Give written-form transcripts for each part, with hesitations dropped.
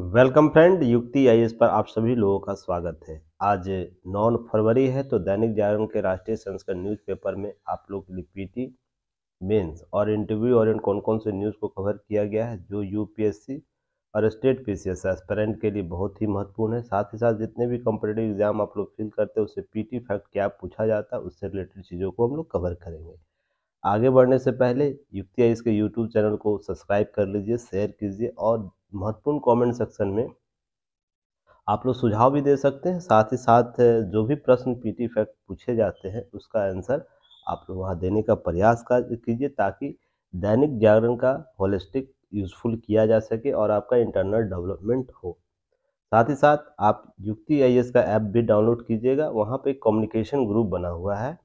Welcome friend, युक्ति IAS पर आप सभी लोगों का स्वागत है। आज 9 फरवरी है तो दैनिक जागरण के राष्ट्रीय संस्करण न्यूज़पेपर में आप लोग के लिए पीटी, मेंस और इंटरव्यू और कौन-कौन से न्यूज़ को कवर किया गया है जो यूपीएससी और स्टेट पीसीएस एस्पिरेंट के लिए बहुत ही महत्वपूर्ण है। साथ ही साथ जितने भी कॉम्पिटिटिव एग्जाम आप लोग फिल करते हैं उससे पीटी फैक्ट क्या पूछा जाता है, उससे रिलेटेड चीज़ों को हम लोग कवर करेंगे। आगे बढ़ने से पहले युक्ति आईएएस के यूट्यूब चैनल को सब्सक्राइब कर लीजिए, शेयर कीजिए और महत्वपूर्ण कमेंट सेक्शन में आप लोग सुझाव भी दे सकते हैं। साथ ही साथ जो भी प्रश्न पीटी फैक्ट पूछे जाते हैं उसका आंसर आप लोग वहाँ देने का प्रयास कीजिए ताकि दैनिक जागरण का होलिस्टिक यूज़फुल किया जा सके और आपका इंटरनल डेवलपमेंट हो। साथ ही साथ आप युक्ति आईएएस का ऐप भी डाउनलोड कीजिएगा। वहाँ पे एक कम्युनिकेशन ग्रुप बना हुआ है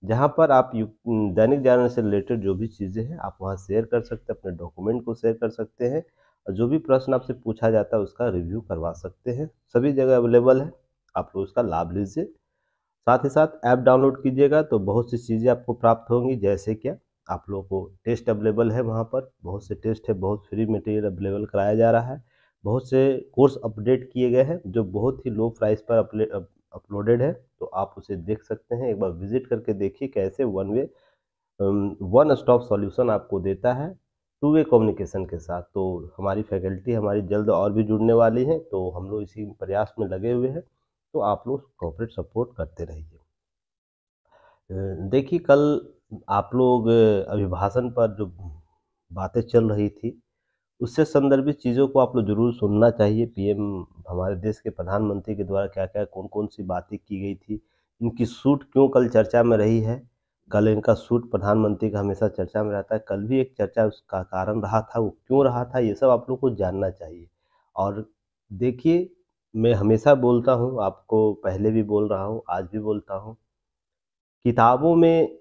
जहाँ पर आप दैनिक जागरण से रिलेटेड जो भी चीज़ें हैं आप वहाँ शेयर कर सकते हैं, अपने डॉक्यूमेंट को शेयर कर सकते हैं और जो भी प्रश्न आपसे पूछा जाता है उसका रिव्यू करवा सकते हैं। सभी जगह अवेलेबल है, आप लोग उसका लाभ लीजिए। साथ ही साथ ऐप डाउनलोड कीजिएगा तो बहुत सी चीज़ें आपको प्राप्त होंगी, जैसे क्या आप लोगों को टेस्ट अवेलेबल है, वहाँ पर बहुत से टेस्ट है, बहुत फ्री मटेरियल अवेलेबल कराया जा रहा है, बहुत से कोर्स अपडेट किए गए हैं जो बहुत ही लो प्राइस पर अपलोडेड है, तो आप उसे देख सकते हैं। एक बार विजिट करके देखिए कैसे वन स्टॉप सॉल्यूशन आपको देता है टू वे कम्युनिकेशन के साथ। तो हमारी फैकल्टी हमारी जल्द और भी जुड़ने वाली है, तो हम लोग इसी प्रयास में लगे हुए हैं, तो आप लोग कॉर्पोरेट सपोर्ट करते रहिए। देखिए कल आप लोग अभिभाषण पर जो बातें चल रही थी उससे संदर्भित चीज़ों को आप लोग ज़रूर सुनना चाहिए। पीएम हमारे देश के प्रधानमंत्री के द्वारा क्या-क्या, कौन-कौन सी बातें की गई थी, इनकी सूट क्यों कल चर्चा में रही है। कल इनका सूट प्रधानमंत्री का हमेशा चर्चा में रहता है, कल भी एक चर्चा उसका कारण रहा था, वो क्यों रहा था, ये सब आप लोग को जानना चाहिए। और देखिए, मैं हमेशा बोलता हूँ, आपको पहले भी बोल रहा हूँ, आज भी बोलता हूँ, किताबों में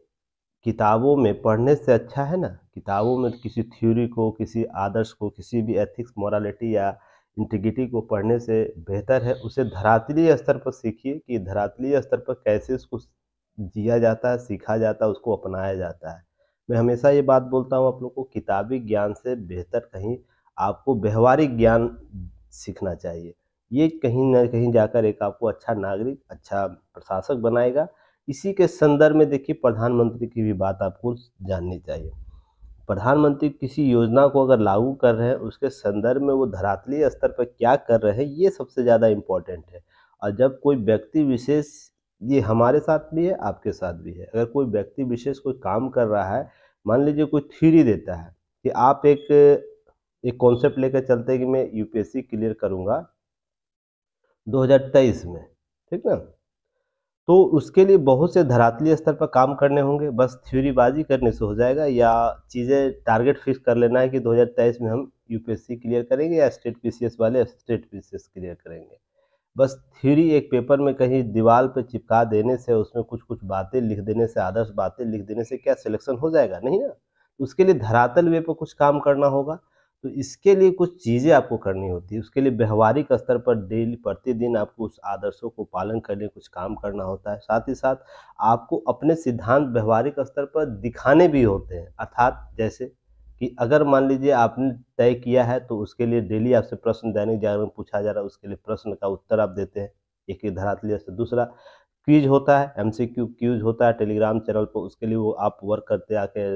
किताबों में पढ़ने से अच्छा है ना, किताबों में किसी थ्योरी को, किसी आदर्श को, किसी भी एथिक्स, मोरालिटी या इंटीग्रिटी को पढ़ने से बेहतर है उसे धरातलीय स्तर पर सीखिए कि धरातलीय स्तर पर कैसे उसको जिया जाता है, सीखा जाता है, उसको अपनाया जाता है। मैं हमेशा ये बात बोलता हूँ आप लोग को, किताबी ज्ञान से बेहतर कहीं आपको व्यावहारिक ज्ञान सीखना चाहिए। ये कहीं न कहीं जाकर एक आपको अच्छा नागरिक, अच्छा प्रशासक बनाएगा। इसी के संदर्भ में देखिए प्रधानमंत्री की भी बात आपको जाननी चाहिए। प्रधानमंत्री किसी योजना को अगर लागू कर रहे हैं उसके संदर्भ में वो धरातलीय स्तर पर क्या कर रहे हैं ये सबसे ज़्यादा इम्पोर्टेंट है। और जब कोई व्यक्ति विशेष, ये हमारे साथ भी है, आपके साथ भी है, अगर कोई व्यक्ति विशेष कोई काम कर रहा है, मान लीजिए कोई थ्योरी देता है कि आप एक कॉन्सेप्ट लेकर चलते हैं कि मैं यूपीएससी क्लियर करूँगा 2023 में, ठीक ना? तो उसके लिए बहुत से धरातलीय स्तर पर काम करने होंगे, बस थ्योरीबाजी करने से हो जाएगा या चीज़ें टारगेट फिक्स कर लेना है कि 2023 में हम यूपीएससी क्लियर करेंगे या स्टेट पीसीएस वाले स्टेट पीसीएस क्लियर करेंगे। बस थ्योरी एक पेपर में कहीं दीवार पे चिपका देने से, उसमें कुछ-कुछ बातें लिख देने से, आदर्श बातें लिख देने से क्या सिलेक्शन हो जाएगा? नहीं ना। उसके लिए धरातल वे पे कुछ काम करना होगा। तो इसके लिए कुछ चीज़ें आपको करनी होती है। उसके लिए व्यावहारिक स्तर पर डेली प्रतिदिन आपको उस आदर्शों को पालन करने कुछ काम करना होता है। साथ ही साथ आपको अपने सिद्धांत व्यावहारिक स्तर पर दिखाने भी होते हैं। अर्थात जैसे कि अगर मान लीजिए आपने तय किया है तो उसके लिए डेली आपसे प्रश्न दैनिक जागरण में पूछा जा रहा है, उसके लिए प्रश्न का उत्तर आप देते हैं, एक ही धरातलीय से। दूसरा क्विज होता है, एमसीक्यू क्विज होता है टेलीग्राम चैनल पर, उसके लिए वो आप वर्क करते आके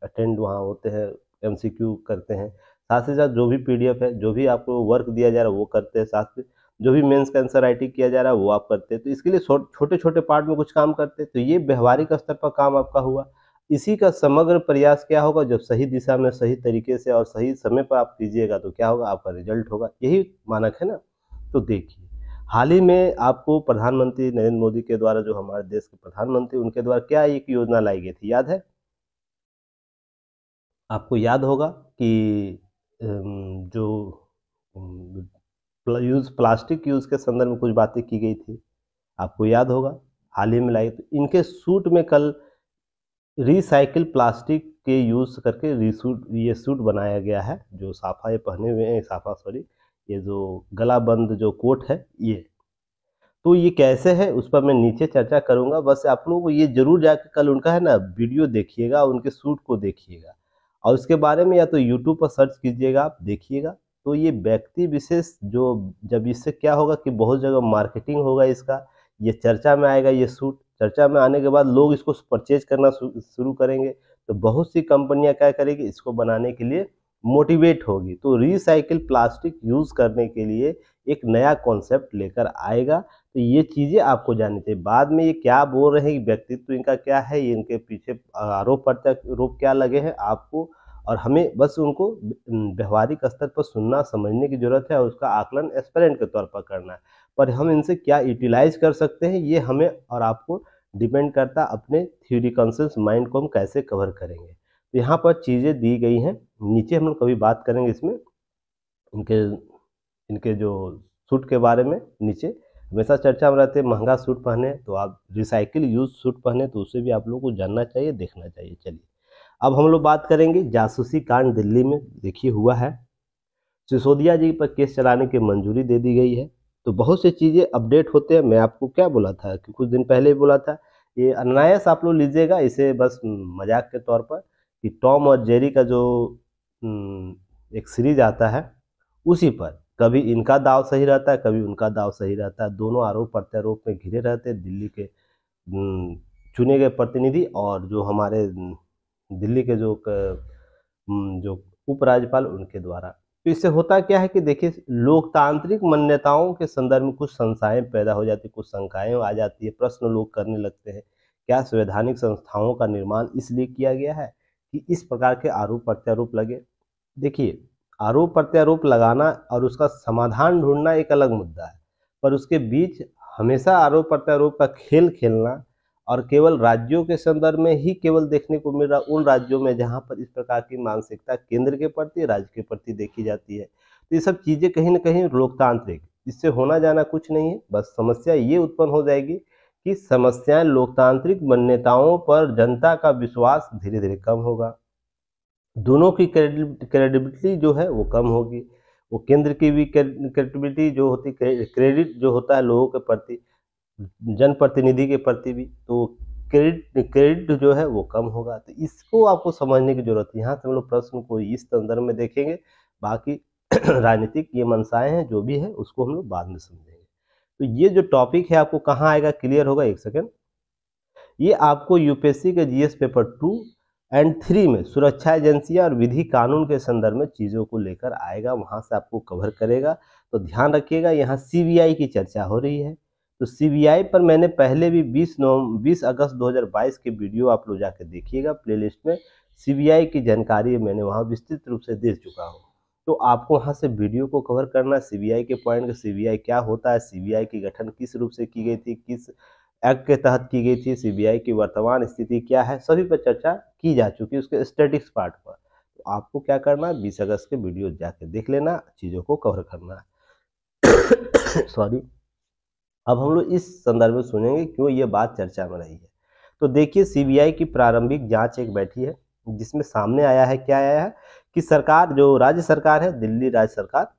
अटेंड वहाँ होते हैं, एमसीक्यू करते हैं। साथ ही साथ जो भी पीडीएफ है, जो भी आपको वर्क दिया जा रहा है वो करते हैं, साथ में जो भी मेंस का आंसर राइटिंग किया जा रहा है वो आप करते हैं। तो इसके लिए छोटे-छोटे पार्ट में कुछ काम करते हैं, तो ये व्यावहारिक स्तर पर काम आपका हुआ। इसी का समग्र प्रयास क्या होगा, जब सही दिशा में, सही तरीके से और सही समय पर आप कीजिएगा तो क्या होगा, आपका रिजल्ट होगा। यही मानक है ना? तो देखिए, हाल ही में आपको प्रधानमंत्री नरेंद्र मोदी के द्वारा, जो हमारे देश के प्रधानमंत्री, उनके द्वारा क्या एक योजना लाई गई थी, याद है? आपको याद होगा कि जो प्लास्टिक यूज़ के संदर्भ में कुछ बातें की गई थी, आपको याद होगा, हाल ही में लाई। तो इनके सूट में कल रिसाइकिल प्लास्टिक के यूज़ करके ये सूट बनाया गया है, जो साफा ये पहने हुए हैं, साफा सॉरी, ये जो गला बंद जो कोट है ये। तो ये कैसे है उस पर मैं नीचे चर्चा करूँगा, बस आप लोगों को ये ज़रूर जाके कल उनका है ना वीडियो देखिएगा, उनके सूट को देखिएगा और उसके बारे में या तो यूट्यूब पर सर्च कीजिएगा, आप देखिएगा, तो ये व्यक्ति विशेष जो जब इससे क्या होगा कि बहुत जगह मार्केटिंग होगा इसका, ये चर्चा में आएगा, ये सूट चर्चा में आने के बाद लोग इसको परचेज करना शुरू करेंगे, तो बहुत सी कंपनियां क्या करेगी, इसको बनाने के लिए मोटिवेट होगी। तो रिसाइकिल प्लास्टिक यूज़ करने के लिए एक नया कॉन्सेप्ट लेकर आएगा। तो ये चीज़ें आपको जाननी चाहिए। बाद में ये क्या बोल रहे हैं, व्यक्तित्व इनका क्या है, ये इनके पीछे आरोप प्रत्यारोप क्या लगे हैं आपको, और हमें बस उनको व्यवहारिक स्तर पर सुनना समझने की ज़रूरत है और उसका आकलन एस्पिरेंट के तौर पर करना है। पर हम इनसे क्या यूटिलाइज कर सकते हैं, ये हमें और आपको डिपेंड करता है अपने थ्योरी कॉन्शियस माइंड को हम कैसे कवर करेंगे। तो यहाँ पर चीज़ें दी गई हैं, नीचे हम लोग कभी बात करेंगे इसमें इनके इनके जो सूट के बारे में। नीचे हमेशा चर्चा में रहते हैं महंगा सूट पहने, तो आप रिसाइकिल यूज सूट पहने, तो उसे भी आप लोगों को जानना चाहिए, देखना चाहिए। चलिए अब हम लोग बात करेंगे जासूसी कांड दिल्ली में देखिए हुआ है। सिसोदिया जी पर केस चलाने की मंजूरी दे दी गई है। तो बहुत सी चीज़ें अपडेट होते हैं। मैं आपको क्या बोला था कि कुछ दिन पहले ही बोला था, ये अनायास आप लोग लीजिएगा इसे बस मजाक के तौर पर, कि टॉम और जेरी का जो एक सीरीज आता है उसी पर कभी इनका दाव सही रहता है, कभी उनका दाव सही रहता है। दोनों आरोप प्रत्यारोप में घिरे रहते हैं, दिल्ली के चुने गए प्रतिनिधि और जो हमारे दिल्ली के जो उपराज्यपाल उनके द्वारा। तो इससे होता क्या है कि देखिए लोकतांत्रिक मान्यताओं के संदर्भ में कुछ संशय पैदा हो जाती है, कुछ शंकाएं आ जाती है, प्रश्न लोग करने लगते हैं। क्या संवैधानिक संस्थाओं का निर्माण इसलिए किया गया है कि इस प्रकार के आरोप प्रत्यारोप लगे? देखिए आरोप प्रत्यारोप लगाना और उसका समाधान ढूंढना एक अलग मुद्दा है, पर उसके बीच हमेशा आरोप प्रत्यारोप का खेल खेलना और केवल राज्यों के संदर्भ में ही केवल देखने को मिल रहा, उन राज्यों में जहां पर इस प्रकार की मानसिकता केंद्र के प्रति राज्य के प्रति देखी जाती है। तो ये सब चीज़ें कहीं ना कहीं लोकतांत्रिक, इससे होना जाना कुछ नहीं है। बस समस्या ये उत्पन्न हो जाएगी कि समस्याएं लोकतांत्रिक मान्यताओं पर जनता का विश्वास धीरे धीरे कम होगा, दोनों की क्रेडिबिलिटी जो है वो कम होगी। वो केंद्र की भी क्रेडिबिलिटी जो होती, क्रेडिट जो होता है लोगों के प्रति, जनप्रतिनिधि के प्रति भी, तो क्रेडिट जो है वो कम होगा। तो इसको आपको समझने की जरूरत है। यहाँ से हम लोग प्रश्न को इस संदर्भ में देखेंगे, बाकी राजनीतिक ये मंशाएं हैं जो भी है उसको हम लोग बाद में समझेंगे। तो ये जो टॉपिक है आपको कहाँ आएगा, क्लियर होगा, एक सेकेंड। ये आपको यूपीएससी के जीएस पेपर 2 एंड 3 में सुरक्षा एजेंसियां और विधि कानून के संदर्भ में चीज़ों को लेकर आएगा, वहां से आपको कवर करेगा। तो ध्यान रखिएगा, यहाँ सीबीआई की चर्चा हो रही है। तो सीबीआई पर मैंने पहले भी 20 अगस्त 2022 की वीडियो आप लोग जाके देखिएगा, प्लेलिस्ट में सीबीआई की जानकारी मैंने वहाँ विस्तृत रूप से दे चुका हूँ। तो आपको वहाँ से वीडियो को कवर करना, सीबीआई के पॉइंट, सीबीआई क्या होता है, सीबीआई की गठन किस रूप से की गई थी, किस एक्ट के तहत की गई थी, सीबीआई की वर्तमान स्थिति क्या है, सभी पर चर्चा की जा चुकी है उसके स्टैटिक्स पार्ट पर। तो आपको क्या करना है, 20 अगस्त के वीडियो जाके देख लेना, चीज़ों को कवर करना है। सॉरी। अब हम लोग इस संदर्भ में सुनेंगे क्यों ये बात चर्चा में रही है। तो देखिए सीबीआई की प्रारंभिक जांच एक बैठी है, जिसमें सामने आया है, क्या आया है कि सरकार, जो राज्य सरकार है, दिल्ली राज्य सरकार,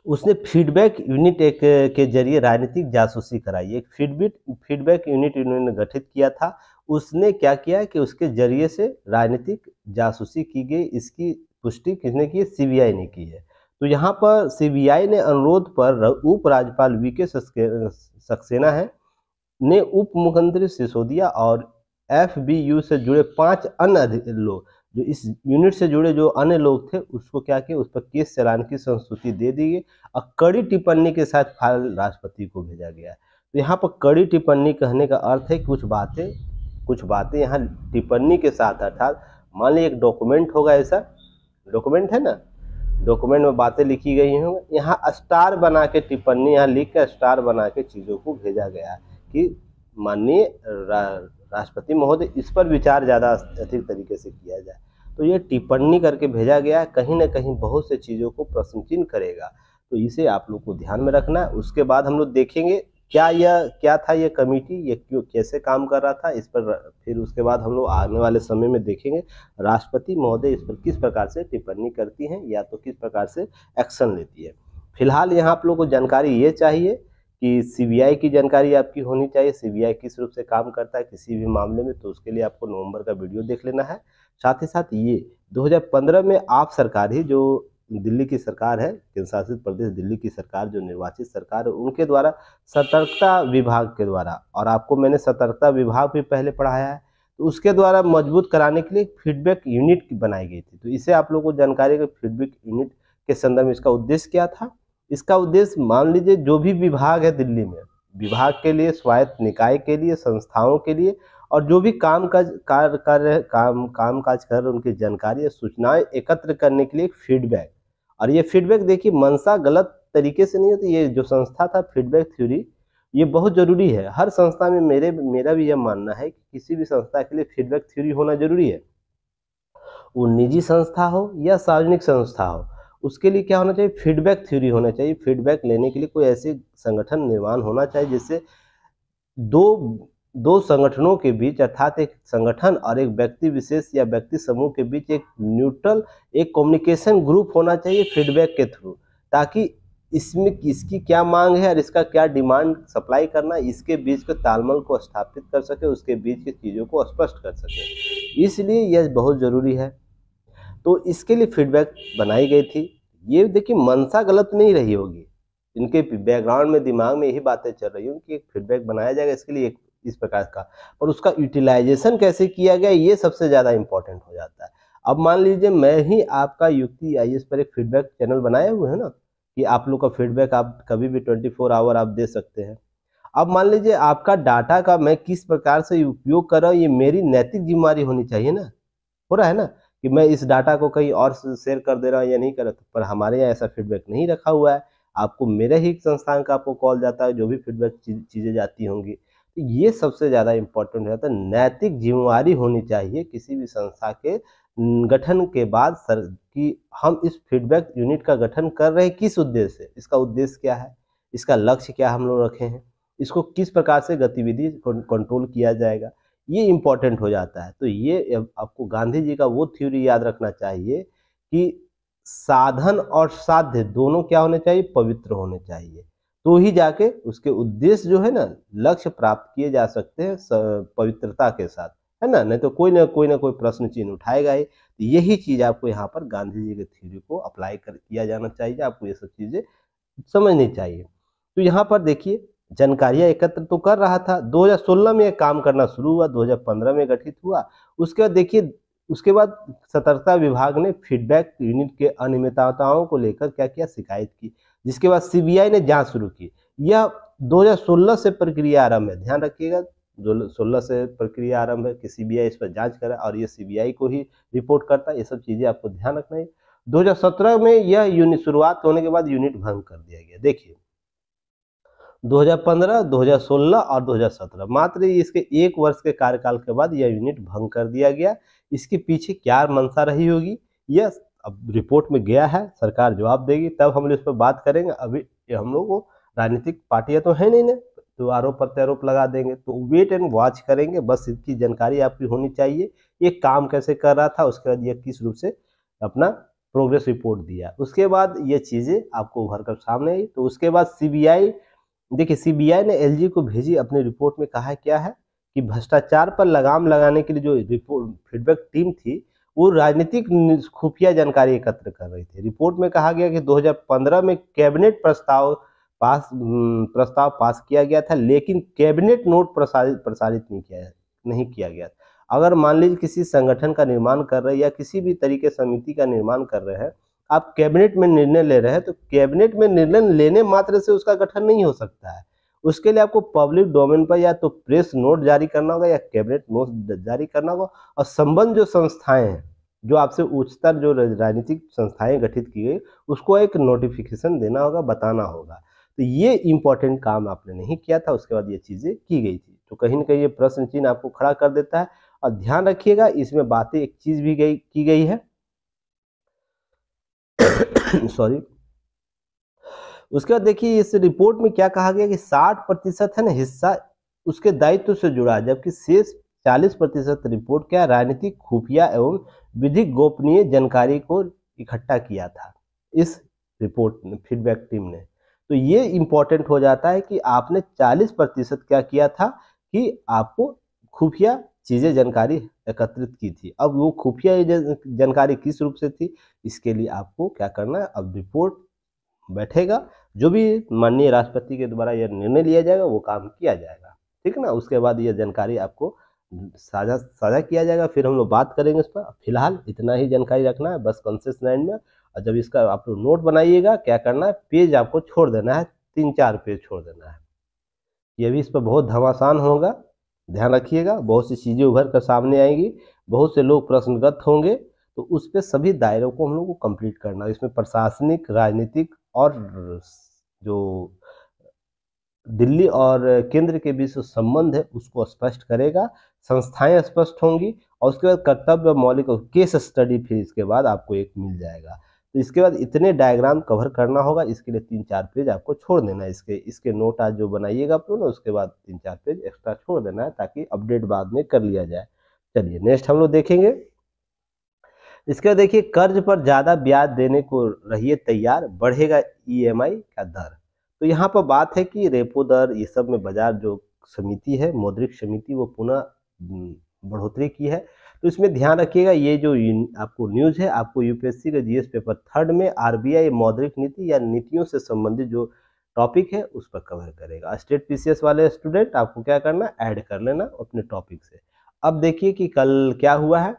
उसने फीडबैक यूनिट एक के जरिए राजनीतिक जासूसी कराई। एक फीडबैक यूनिट उन्होंने गठित किया था। उसने क्या किया कि उसके जरिए से राजनीतिक जासूसी की गई, इसकी पुष्टि किसने की, सीबीआई ने की है। तो यहाँ पर सीबीआई ने अनुरोध पर उप राज्यपाल वीके सक्सेना है ने उप मुख्यमंत्री सिसोदिया और एफबीयू से जुड़े 5 अन्य लोग, जो इस यूनिट से जुड़े जो अन्य लोग थे, उसको क्या किया, उस पर केस चलाने की संस्तुति दे दी गई और कड़ी टिप्पणी के साथ फाइल राष्ट्रपति को भेजा गया। तो यहाँ पर कड़ी टिप्पणी कहने का अर्थ है कुछ बातें यहाँ टिप्पणी के साथ, अर्थात मान लीजिए एक डॉक्यूमेंट होगा, ऐसा डॉक्यूमेंट है ना, डॉक्यूमेंट में बातें लिखी गई होंगी, यहाँ स्टार बना के टिप्पणी यहाँ लिख के स्टार बना के चीज़ों को भेजा गया कि माननीय राष्ट्रपति महोदय इस पर विचार ज़्यादा अधिक तरीके से किया जाए। तो ये टिप्पणी करके भेजा गया है, कहीं ना कहीं बहुत से चीज़ों को प्रश्न चिन्ह करेगा। तो इसे आप लोग को ध्यान में रखना है। उसके बाद हम लोग देखेंगे क्या था ये कमेटी, ये क्यों कैसे काम कर रहा था इस पर। फिर उसके बाद हम लोग आने वाले समय में देखेंगे राष्ट्रपति महोदय इस पर किस प्रकार से टिप्पणी करती हैं या तो किस प्रकार से एक्शन लेती है। फिलहाल यहाँ आप लोग को जानकारी ये चाहिए कि सीबीआई की जानकारी आपकी होनी चाहिए, सीबीआई किस रूप से काम करता है किसी भी मामले में। तो उसके लिए आपको नवंबर का वीडियो देख लेना है। साथ ही साथ ये 2015 में आप सरकार ही जो दिल्ली की सरकार है, केंद्र शासित प्रदेश दिल्ली की सरकार, जो निर्वाचित सरकार है, उनके द्वारा सतर्कता विभाग के द्वारा, और आपको मैंने सतर्कता विभाग भी पहले पढ़ाया है, तो उसके द्वारा मजबूत कराने के लिए एक फीडबैक यूनिट बनाई गई थी। तो इसे आप लोगों को जानकारी है कि फीडबैक यूनिट के संदर्भ में इसका उद्देश्य क्या था। इसका उद्देश्य, मान लीजिए जो भी विभाग है दिल्ली में, विभाग के लिए, स्वायत्त निकाय के लिए, संस्थाओं के लिए, और जो भी काम काज कर उनकी जानकारी या सूचनाएं एकत्र करने के लिए एक फीडबैक। और ये फीडबैक देखिए मंशा गलत तरीके से नहीं होती। ये जो संस्था था फीडबैक थ्योरी, ये बहुत जरूरी है हर संस्था में। मेरा भी यह मानना है कि किसी भी संस्था के लिए फीडबैक थ्योरी होना जरूरी है, वो निजी संस्था हो या सार्वजनिक संस्था हो, उसके लिए क्या होना चाहिए, फीडबैक थ्योरी होना चाहिए। फीडबैक लेने के लिए कोई ऐसे संगठन निर्माण होना चाहिए जिससे दो संगठनों के बीच, अर्थात एक संगठन और एक व्यक्ति विशेष या व्यक्ति समूह के बीच एक न्यूट्रल, एक कम्युनिकेशन ग्रुप होना चाहिए फीडबैक के थ्रू, ताकि इसमें इसकी क्या मांग है और इसका क्या डिमांड सप्लाई करना, इसके बीच के तालमेल को स्थापित कर सके, उसके बीच की चीज़ों को स्पष्ट कर सके। इसलिए यह बहुत ज़रूरी है। तो इसके लिए फीडबैक बनाई गई थी। ये देखिए मंशा गलत नहीं रही होगी, इनके बैकग्राउंड में, दिमाग में यही बातें चल रही होंगी कि एक फीडबैक बनाया जाएगा इसके लिए, एक इस प्रकार का, और उसका यूटिलाइजेशन कैसे किया गया ये सबसे ज़्यादा इंपॉर्टेंट हो जाता है। अब मान लीजिए मैं ही आपका युक्ति IAS पर एक फीडबैक चैनल बनाए हुए है ना, कि आप लोग का फीडबैक आप कभी भी 24 आवर आप दे सकते हैं। अब मान लीजिए आपका डाटा का मैं किस प्रकार से उपयोग कर रहा हूँ, ये मेरी नैतिक जिम्मेदारी होनी चाहिए ना। हो रहा है ना कि मैं इस डाटा को कहीं और शेयर कर दे रहा हूँ या नहीं कर रहा, पर हमारे यहाँ ऐसा फीडबैक नहीं रखा हुआ है। आपको मेरे ही संस्थान का आपको कॉल जाता है, जो भी फीडबैक चीज़ें जाती होंगी, तो ये सबसे ज़्यादा इम्पोर्टेंट रहता है। नैतिक जिम्मेदारी होनी चाहिए किसी भी संस्था के गठन के बाद सर, कि हम इस फीडबैक यूनिट का गठन कर रहे हैं किस उद्देश्य से, इसका उद्देश्य क्या है, इसका लक्ष्य क्या हम लोग रखे हैं, इसको किस प्रकार से गतिविधि कंट्रोल किया जाएगा, ये इम्पोर्टेंट हो जाता है। तो ये आपको गांधी जी का वो थ्योरी याद रखना चाहिए कि साधन और साध्य दोनों क्या होने चाहिए, पवित्र होने चाहिए, तो ही जाके उसके उद्देश्य जो है ना, लक्ष्य प्राप्त किए जा सकते हैं पवित्रता के साथ, है ना। नहीं तो कोई ना कोई प्रश्न चिन्ह उठाएगा ही। तो यही चीज़ आपको यहाँ पर गांधी जी के थ्योरी को अप्लाई किया जाना चाहिए, आपको ये सब चीज़ें समझनी चाहिए। तो यहाँ पर देखिए जानकारियाँ एकत्र तो कर रहा था, 2016 में ये काम करना शुरू हुआ, 2015 में गठित हुआ। उसके बाद देखिए, उसके बाद सतर्कता विभाग ने फीडबैक यूनिट के अनियमितताओं को लेकर क्या किया, शिकायत की, जिसके बाद CBI ने जांच शुरू की। यह 2016 से प्रक्रिया आरंभ है, ध्यान रखिएगा, 2016 से प्रक्रिया आरंभ है कि CBI इस पर जांच करा, और ये CBI को ही रिपोर्ट करता है। ये सब चीज़ें आपको ध्यान रखना है। 2017 में यह यूनिट शुरुआत होने के बाद यूनिट भंग कर दिया गया। देखिए 2015, 2016 और 2017, मात्र इसके 1 वर्ष के कार्यकाल के बाद यह यूनिट भंग कर दिया गया। इसके पीछे क्या मंशा रही होगी, यह अब रिपोर्ट में गया है, सरकार जवाब देगी, तब हम इस पर बात करेंगे। अभी हम लोग को राजनीतिक पार्टियां तो है नहीं ना, तो आरोप प्रत्यारोप लगा देंगे, तो वेट एंड वॉच करेंगे। बस इसकी जानकारी आपकी होनी चाहिए, ये काम कैसे कर रहा था, उसके बाद ये किस रूप से अपना प्रोग्रेस रिपोर्ट दिया, उसके बाद ये चीज़ें आपको उभर कर सामने आई। तो उसके बाद CBI, देखिए CBI ने LG को भेजी अपनी रिपोर्ट में, कहा क्या है कि भ्रष्टाचार पर लगाम लगाने के लिए जो रिपोर्ट फीडबैक टीम थी, वो राजनीतिक खुफिया जानकारी एकत्र कर रही थी। रिपोर्ट में कहा गया कि 2015 में कैबिनेट प्रस्ताव पास किया गया था, लेकिन कैबिनेट नोट प्रसारित नहीं किया गया। अगर मान लीजिए किसी संगठन का निर्माण कर रहे हैं या किसी भी तरीके समिति का निर्माण कर रहे हैं, आप कैबिनेट में निर्णय ले रहे हैं, तो कैबिनेट में निर्णय लेने मात्र से उसका गठन नहीं हो सकता है। उसके लिए आपको पब्लिक डोमेन पर या तो प्रेस नोट जारी करना होगा या कैबिनेट नोट जारी करना होगा, और संबंध जो संस्थाएं हैं, जो आपसे उच्चतर जो राजनीतिक संस्थाएं गठित की गई, उसको एक नोटिफिकेशन देना होगा, बताना होगा। तो ये इंपॉर्टेंट काम आपने नहीं किया था, उसके बाद ये चीज़ें की गई थी। तो कहीं ना कहीं ये प्रश्न चिन्ह आपको खड़ा कर देता है। और ध्यान रखिएगा, इसमें बातें एक चीज़ भी की गई है सॉरी। उसके बाद देखिए इस रिपोर्ट में क्या कहा गया कि 60% है ना हिस्सा उसके दायित्व से जुड़ा, जबकि शेष 40% रिपोर्ट क्या राजनीतिक खुफिया एवं विधिक गोपनीय जानकारी को इकट्ठा किया था इस रिपोर्ट में, फीडबैक टीम ने। तो ये इंपॉर्टेंट हो जाता है कि आपने 40% क्या किया था कि आपको खुफिया चीज़ें जानकारी एकत्रित की थी। अब वो खुफिया जानकारी किस रूप से थी, इसके लिए आपको क्या करना है, अब रिपोर्ट बैठेगा, जो भी माननीय राष्ट्रपति के द्वारा यह निर्णय लिया जाएगा वो काम किया जाएगा, ठीक है ना। उसके बाद ये जानकारी आपको साझा साझा किया जाएगा, फिर हम लोग बात करेंगे इस पर। फिलहाल इतना ही जानकारी रखना है बस कॉन्शियस माइंड में। और जब इसका आप लोग नोट बनाइएगा, क्या करना है, पेज आपको छोड़ देना है, 3-4 पेज छोड़ देना है। ये भी इस पर बहुत घमासान होगा, ध्यान रखिएगा। बहुत सी चीज़ें उभर कर सामने आएंगी, बहुत से लोग प्रश्नगत होंगे, तो उस पे सभी दायरों को हम लोग को कंप्लीट करना है। इसमें प्रशासनिक, राजनीतिक और जो दिल्ली और केंद्र के बीच जो संबंध है उसको स्पष्ट करेगा, संस्थाएं स्पष्ट होंगी, और उसके बाद कर्तव्य, मौलिक केस स्टडी फिर इसके बाद आपको एक मिल जाएगा। तो इसके बाद इतने डायग्राम कवर करना होगा, इसके लिए 3-4 पेज आपको छोड़ देना है। इसके नोट आज जो बनाइएगा आप लोग ना, उसके बाद 3-4 पेज एक्स्ट्रा छोड़ देना है ताकि अपडेट बाद में कर लिया जाए। चलिए नेक्स्ट हम लोग देखेंगे। इसके बाद देखिए, कर्ज पर ज़्यादा ब्याज देने को रहिए तैयार, बढ़ेगा ईएमआई का दर। तो यहाँ पर बात है कि रेपो दर ये सब में बाजार जो समिति है, मौद्रिक समिति, वो पुनः बढ़ोतरी की है। तो इसमें ध्यान रखिएगा, ये जो आपको न्यूज़ है, आपको यूपीएससी का जीएस पेपर 3 में आरबीआई मौद्रिक नीति या नीतियों से संबंधित जो टॉपिक है उस पर कवर करेगा। स्टेट पीसीएस वाले स्टूडेंट आपको क्या करना, ऐड कर लेना अपने टॉपिक से। अब देखिए कि कल क्या हुआ है,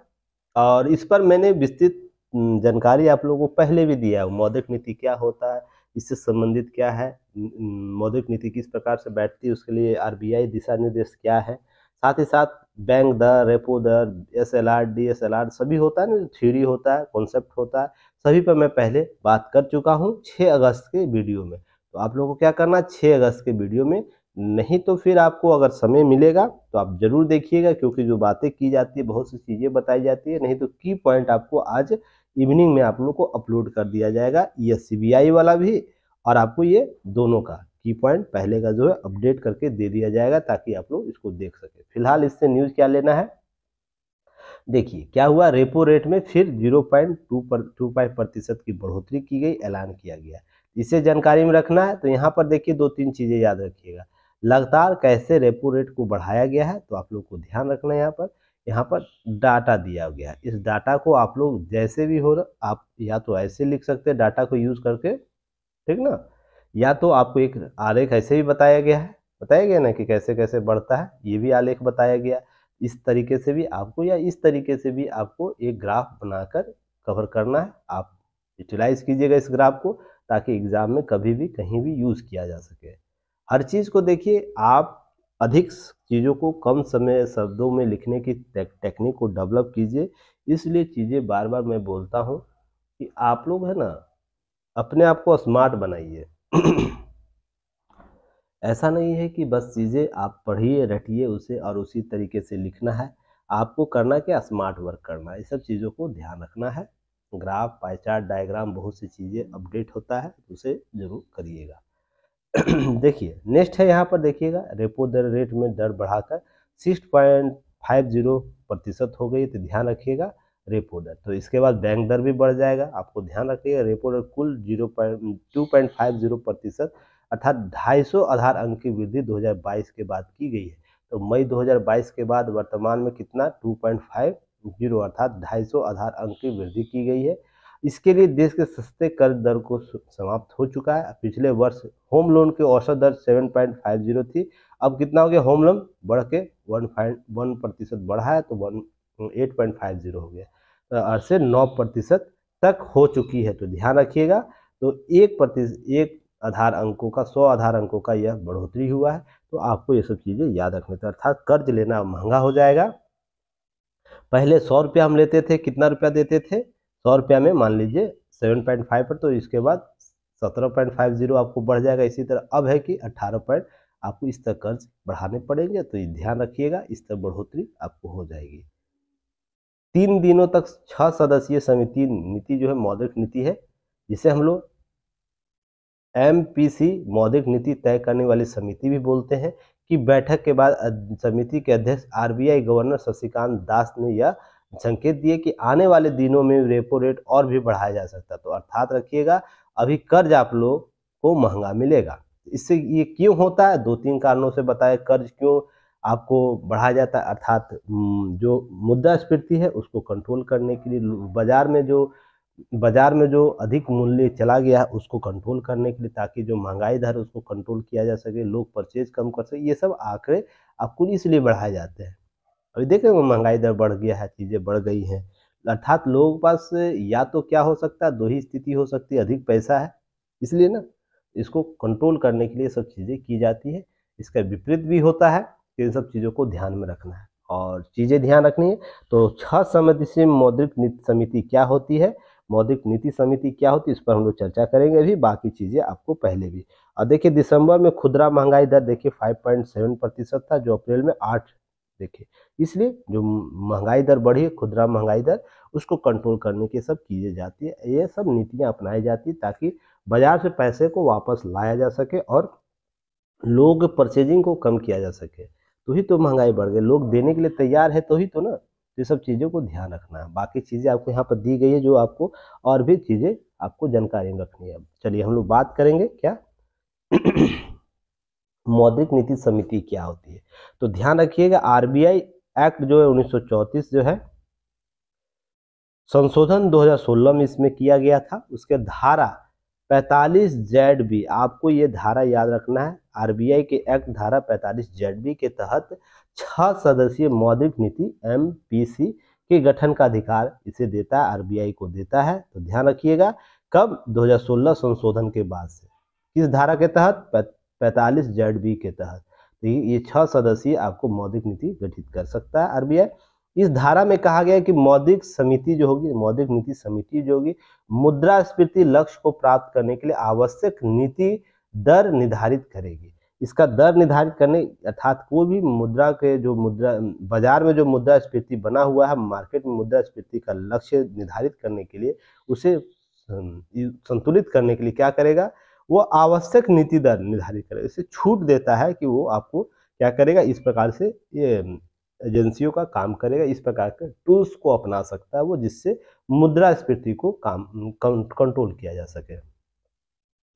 और इस पर मैंने विस्तृत जानकारी आप लोगों को पहले भी दिया है। मौद्रिक नीति क्या होता है, इससे संबंधित क्या है, मौद्रिक नीति किस प्रकार से बैठती है, उसके लिए आरबीआई दिशा निर्देश क्या है, साथ ही साथ बैंक दर, रेपो दर, एसएलआर, डीएसएलआर सभी होता है ना, थ्योरी होता है, कॉन्सेप्ट होता है, सभी पर मैं पहले बात कर चुका हूँ 6 अगस्त के वीडियो में। तो आप लोगों को क्या करना, 6 अगस्त के वीडियो में, नहीं तो फिर आपको अगर समय मिलेगा तो आप जरूर देखिएगा, क्योंकि जो बातें की जाती है, बहुत सी चीज़ें बताई जाती है। नहीं तो की पॉइंट आपको आज इवनिंग में आप लोग को अपलोड कर दिया जाएगा, ये सीबीआई वाला भी, और आपको ये दोनों का की पॉइंट पहले का जो है अपडेट करके दे दिया जाएगा, ताकि आप लोग इसको देख सके। फिलहाल इससे न्यूज़ क्या लेना है, देखिए क्या हुआ, रेपो रेट में फिर 0.25% की बढ़ोतरी की गई, ऐलान किया गया। इसे जानकारी में रखना है। तो यहाँ पर देखिए 2-3 चीज़ें याद रखिएगा। लगातार कैसे रेपो रेट को बढ़ाया गया है, तो आप लोग को ध्यान रखना है। यहाँ पर डाटा दिया गया है। इस डाटा को आप लोग जैसे भी हो रहा, आप या तो ऐसे लिख सकते हैं डाटा को यूज़ करके, ठीक ना, या तो आपको एक आलेख ऐसे भी बताया गया ना कि कैसे कैसे बढ़ता है, ये भी आलेख बताया गया। इस तरीके से भी आपको, या इस तरीके से भी आपको एक ग्राफ बनाकर कवर करना है। आप यूटिलाइज कीजिएगा इस ग्राफ को, ताकि एग्जाम में कभी भी कहीं भी यूज़ किया जा सके। हर चीज़ को देखिए, आप अधिक चीज़ों को कम समय शब्दों में लिखने की टेक्निक को डेवलप कीजिए। इसलिए चीज़ें बार बार मैं बोलता हूँ कि आप लोग है ना, अपने आप को स्मार्ट बनाइए। ऐसा नहीं है कि बस चीज़ें आप पढ़िए, रटिए उसे और उसी तरीके से लिखना है। आपको करना क्या, स्मार्ट वर्क करना है। ये सब चीज़ों को ध्यान रखना है। ग्राफ, पाई चार्ट, डायग्राम, बहुत सी चीज़ें अपडेट होता है, उसे ज़रूर करिएगा। देखिए नेक्स्ट है, यहाँ पर देखिएगा, रेपो दर रेट में दर बढ़ाकर 6.50% हो गई। तो ध्यान रखिएगा रेपो दर। तो इसके बाद बैंक दर भी बढ़ जाएगा, आपको ध्यान रखिएगा। रेपो दर कुल 2.50% अर्थात 250 आधार अंक की वृद्धि 2022 के बाद की गई है। तो मई 2022 के बाद वर्तमान में कितना, 2.50 अर्थात 250 आधार अंक की वृद्धि की गई है। इसके लिए देश के सस्ते कर्ज दर को समाप्त हो चुका है। पिछले वर्ष होम लोन की औसत दर 7.50 थी, अब कितना हो गया, होम लोन बढ़ के 1% बढ़ा है, तो 8.50 हो गया, तो 8 से 9% तक हो चुकी है। तो ध्यान रखिएगा। तो 1 आधार अंकों का, 100 आधार अंकों का यह बढ़ोतरी हुआ है। तो आपको ये सब चीज़ें याद रखने थे, अर्थात कर्ज लेना महंगा हो जाएगा। पहले 100 रुपया हम लेते थे, कितना रुपया देते थे, 100 रुपया में मान लीजिए 7.5 पर, तो इसके बाद 17.50 आपको बढ़ जाएगा। इसी तरह अब है कि 18 पॉइंट आपको इस तरह कर्ज बढ़ाने पड़ेंगे। तो ये ध्यान रखिएगा, इस तरह बढ़ोतरी आपको हो जाएगी। 3 दिनों तक 6 सदस्यीय समिति नीति जो है, मौद्रिक नीति है, जिसे हम लोग MPC मौद्रिक नीति तय करने वाली समिति भी बोलते हैं, कि बैठक के बाद समिति के अध्यक्ष RBI गवर्नर शक्तिकांत दास ने यह संकेत दिए कि आने वाले दिनों में रेपो रेट और भी बढ़ाया जा सकता है। तो अर्थात रखिएगा, अभी कर्ज आप लोग को महंगा मिलेगा। इससे ये क्यों होता है, 2-3 कारणों से बताया कर्ज क्यों आपको बढ़ाया जाता है, अर्थात जो मुद्रास्फीति है उसको कंट्रोल करने के लिए, बाजार में जो अधिक मूल्य चला गया है उसको कंट्रोल करने के लिए, ताकि जो महंगाई दर है उसको कंट्रोल किया जा सके, लोग परचेज कम कर सके। ये सब आंकड़े आपको इसलिए बढ़ाए जाते हैं। अभी देख रहे हो महंगाई दर बढ़ गया है, चीज़ें बढ़ गई हैं, अर्थात लोगों के पास या तो क्या हो सकता है, दो ही स्थिति हो सकती है, अधिक पैसा है इसलिए ना इसको कंट्रोल करने के लिए सब चीज़ें की जाती है। इसका विपरीत भी होता है कि इन सब चीज़ों को ध्यान में रखना है और चीज़ें ध्यान रखनी है। तो 6 सदस्यीय मौद्रिक नीति समिति क्या होती है, मौद्रिक नीति समिति क्या होती है, इस पर हम लोग चर्चा करेंगे। अभी बाकी चीज़ें आपको पहले भी, और देखिए दिसंबर में खुदरा महंगाई दर देखिए 5.7% था, जो अप्रैल में 8 देखिए, इसलिए जो महंगाई दर बढ़ी है, खुदरा महंगाई दर, उसको कंट्रोल करने की सब चीज़ें जाती है, ये सब नीतियाँ अपनाई जाती है ताकि बाजार से पैसे को वापस लाया जा सके और लोग परचेजिंग को कम किया जा सके। तो ही तो महंगाई बढ़ गई, लोग देने के लिए तैयार है तो ही तो ना। तो ये सब चीज़ों को ध्यान रखना है। बाकी चीज़ें आपको यहाँ पर दी गई है, जो आपको और भी चीज़ें आपको जानकारी रखनी है। चलिए हम लोग बात करेंगे क्या मौद्रिक नीति समिति क्या होती है। तो ध्यान रखिएगा, आरबीआई एक्ट जो है 1934 जो है, संशोधन 2016 में इसमें किया गया था। उसके धारा 45 ZB, आपको ये धारा याद रखना है, आरबीआई के एक्ट धारा 45 ZB के तहत 6 सदस्यीय मौद्रिक नीति MPC के गठन का अधिकार इसे देता है, आरबीआई को देता है। तो ध्यान रखिएगा, कब, 2016 संशोधन के बाद से। किस धारा के तहत, 45 ZB के तहत। तो ये 6 सदस्यीय आपको मौद्रिक नीति गठित कर सकता है आरबीआई। इस धारा में कहा गया है कि मौद्रिक समिति जो होगी, मौद्रिक नीति समिति जो होगी, मुद्रास्फीति लक्ष्य को प्राप्त करने के लिए आवश्यक नीति दर निर्धारित करेगी। इसका दर निर्धारित करने, अर्थात कोई भी मुद्रा के जो बाजार में जो मुद्रास्फीति बना हुआ है, मार्केट में मुद्रास्फीति का लक्ष्य निर्धारित करने के लिए, उसे संतुलित करने के लिए क्या करेगा, वो आवश्यक नीति दर निर्धारित करेगा। इसे छूट देता है कि वो आपको क्या करेगा, इस प्रकार से ये एजेंसियों का काम करेगा, इस प्रकार के टूल्स को अपना सकता है वो, जिससे मुद्रास्फीति को कंट्रोल किया जा सके।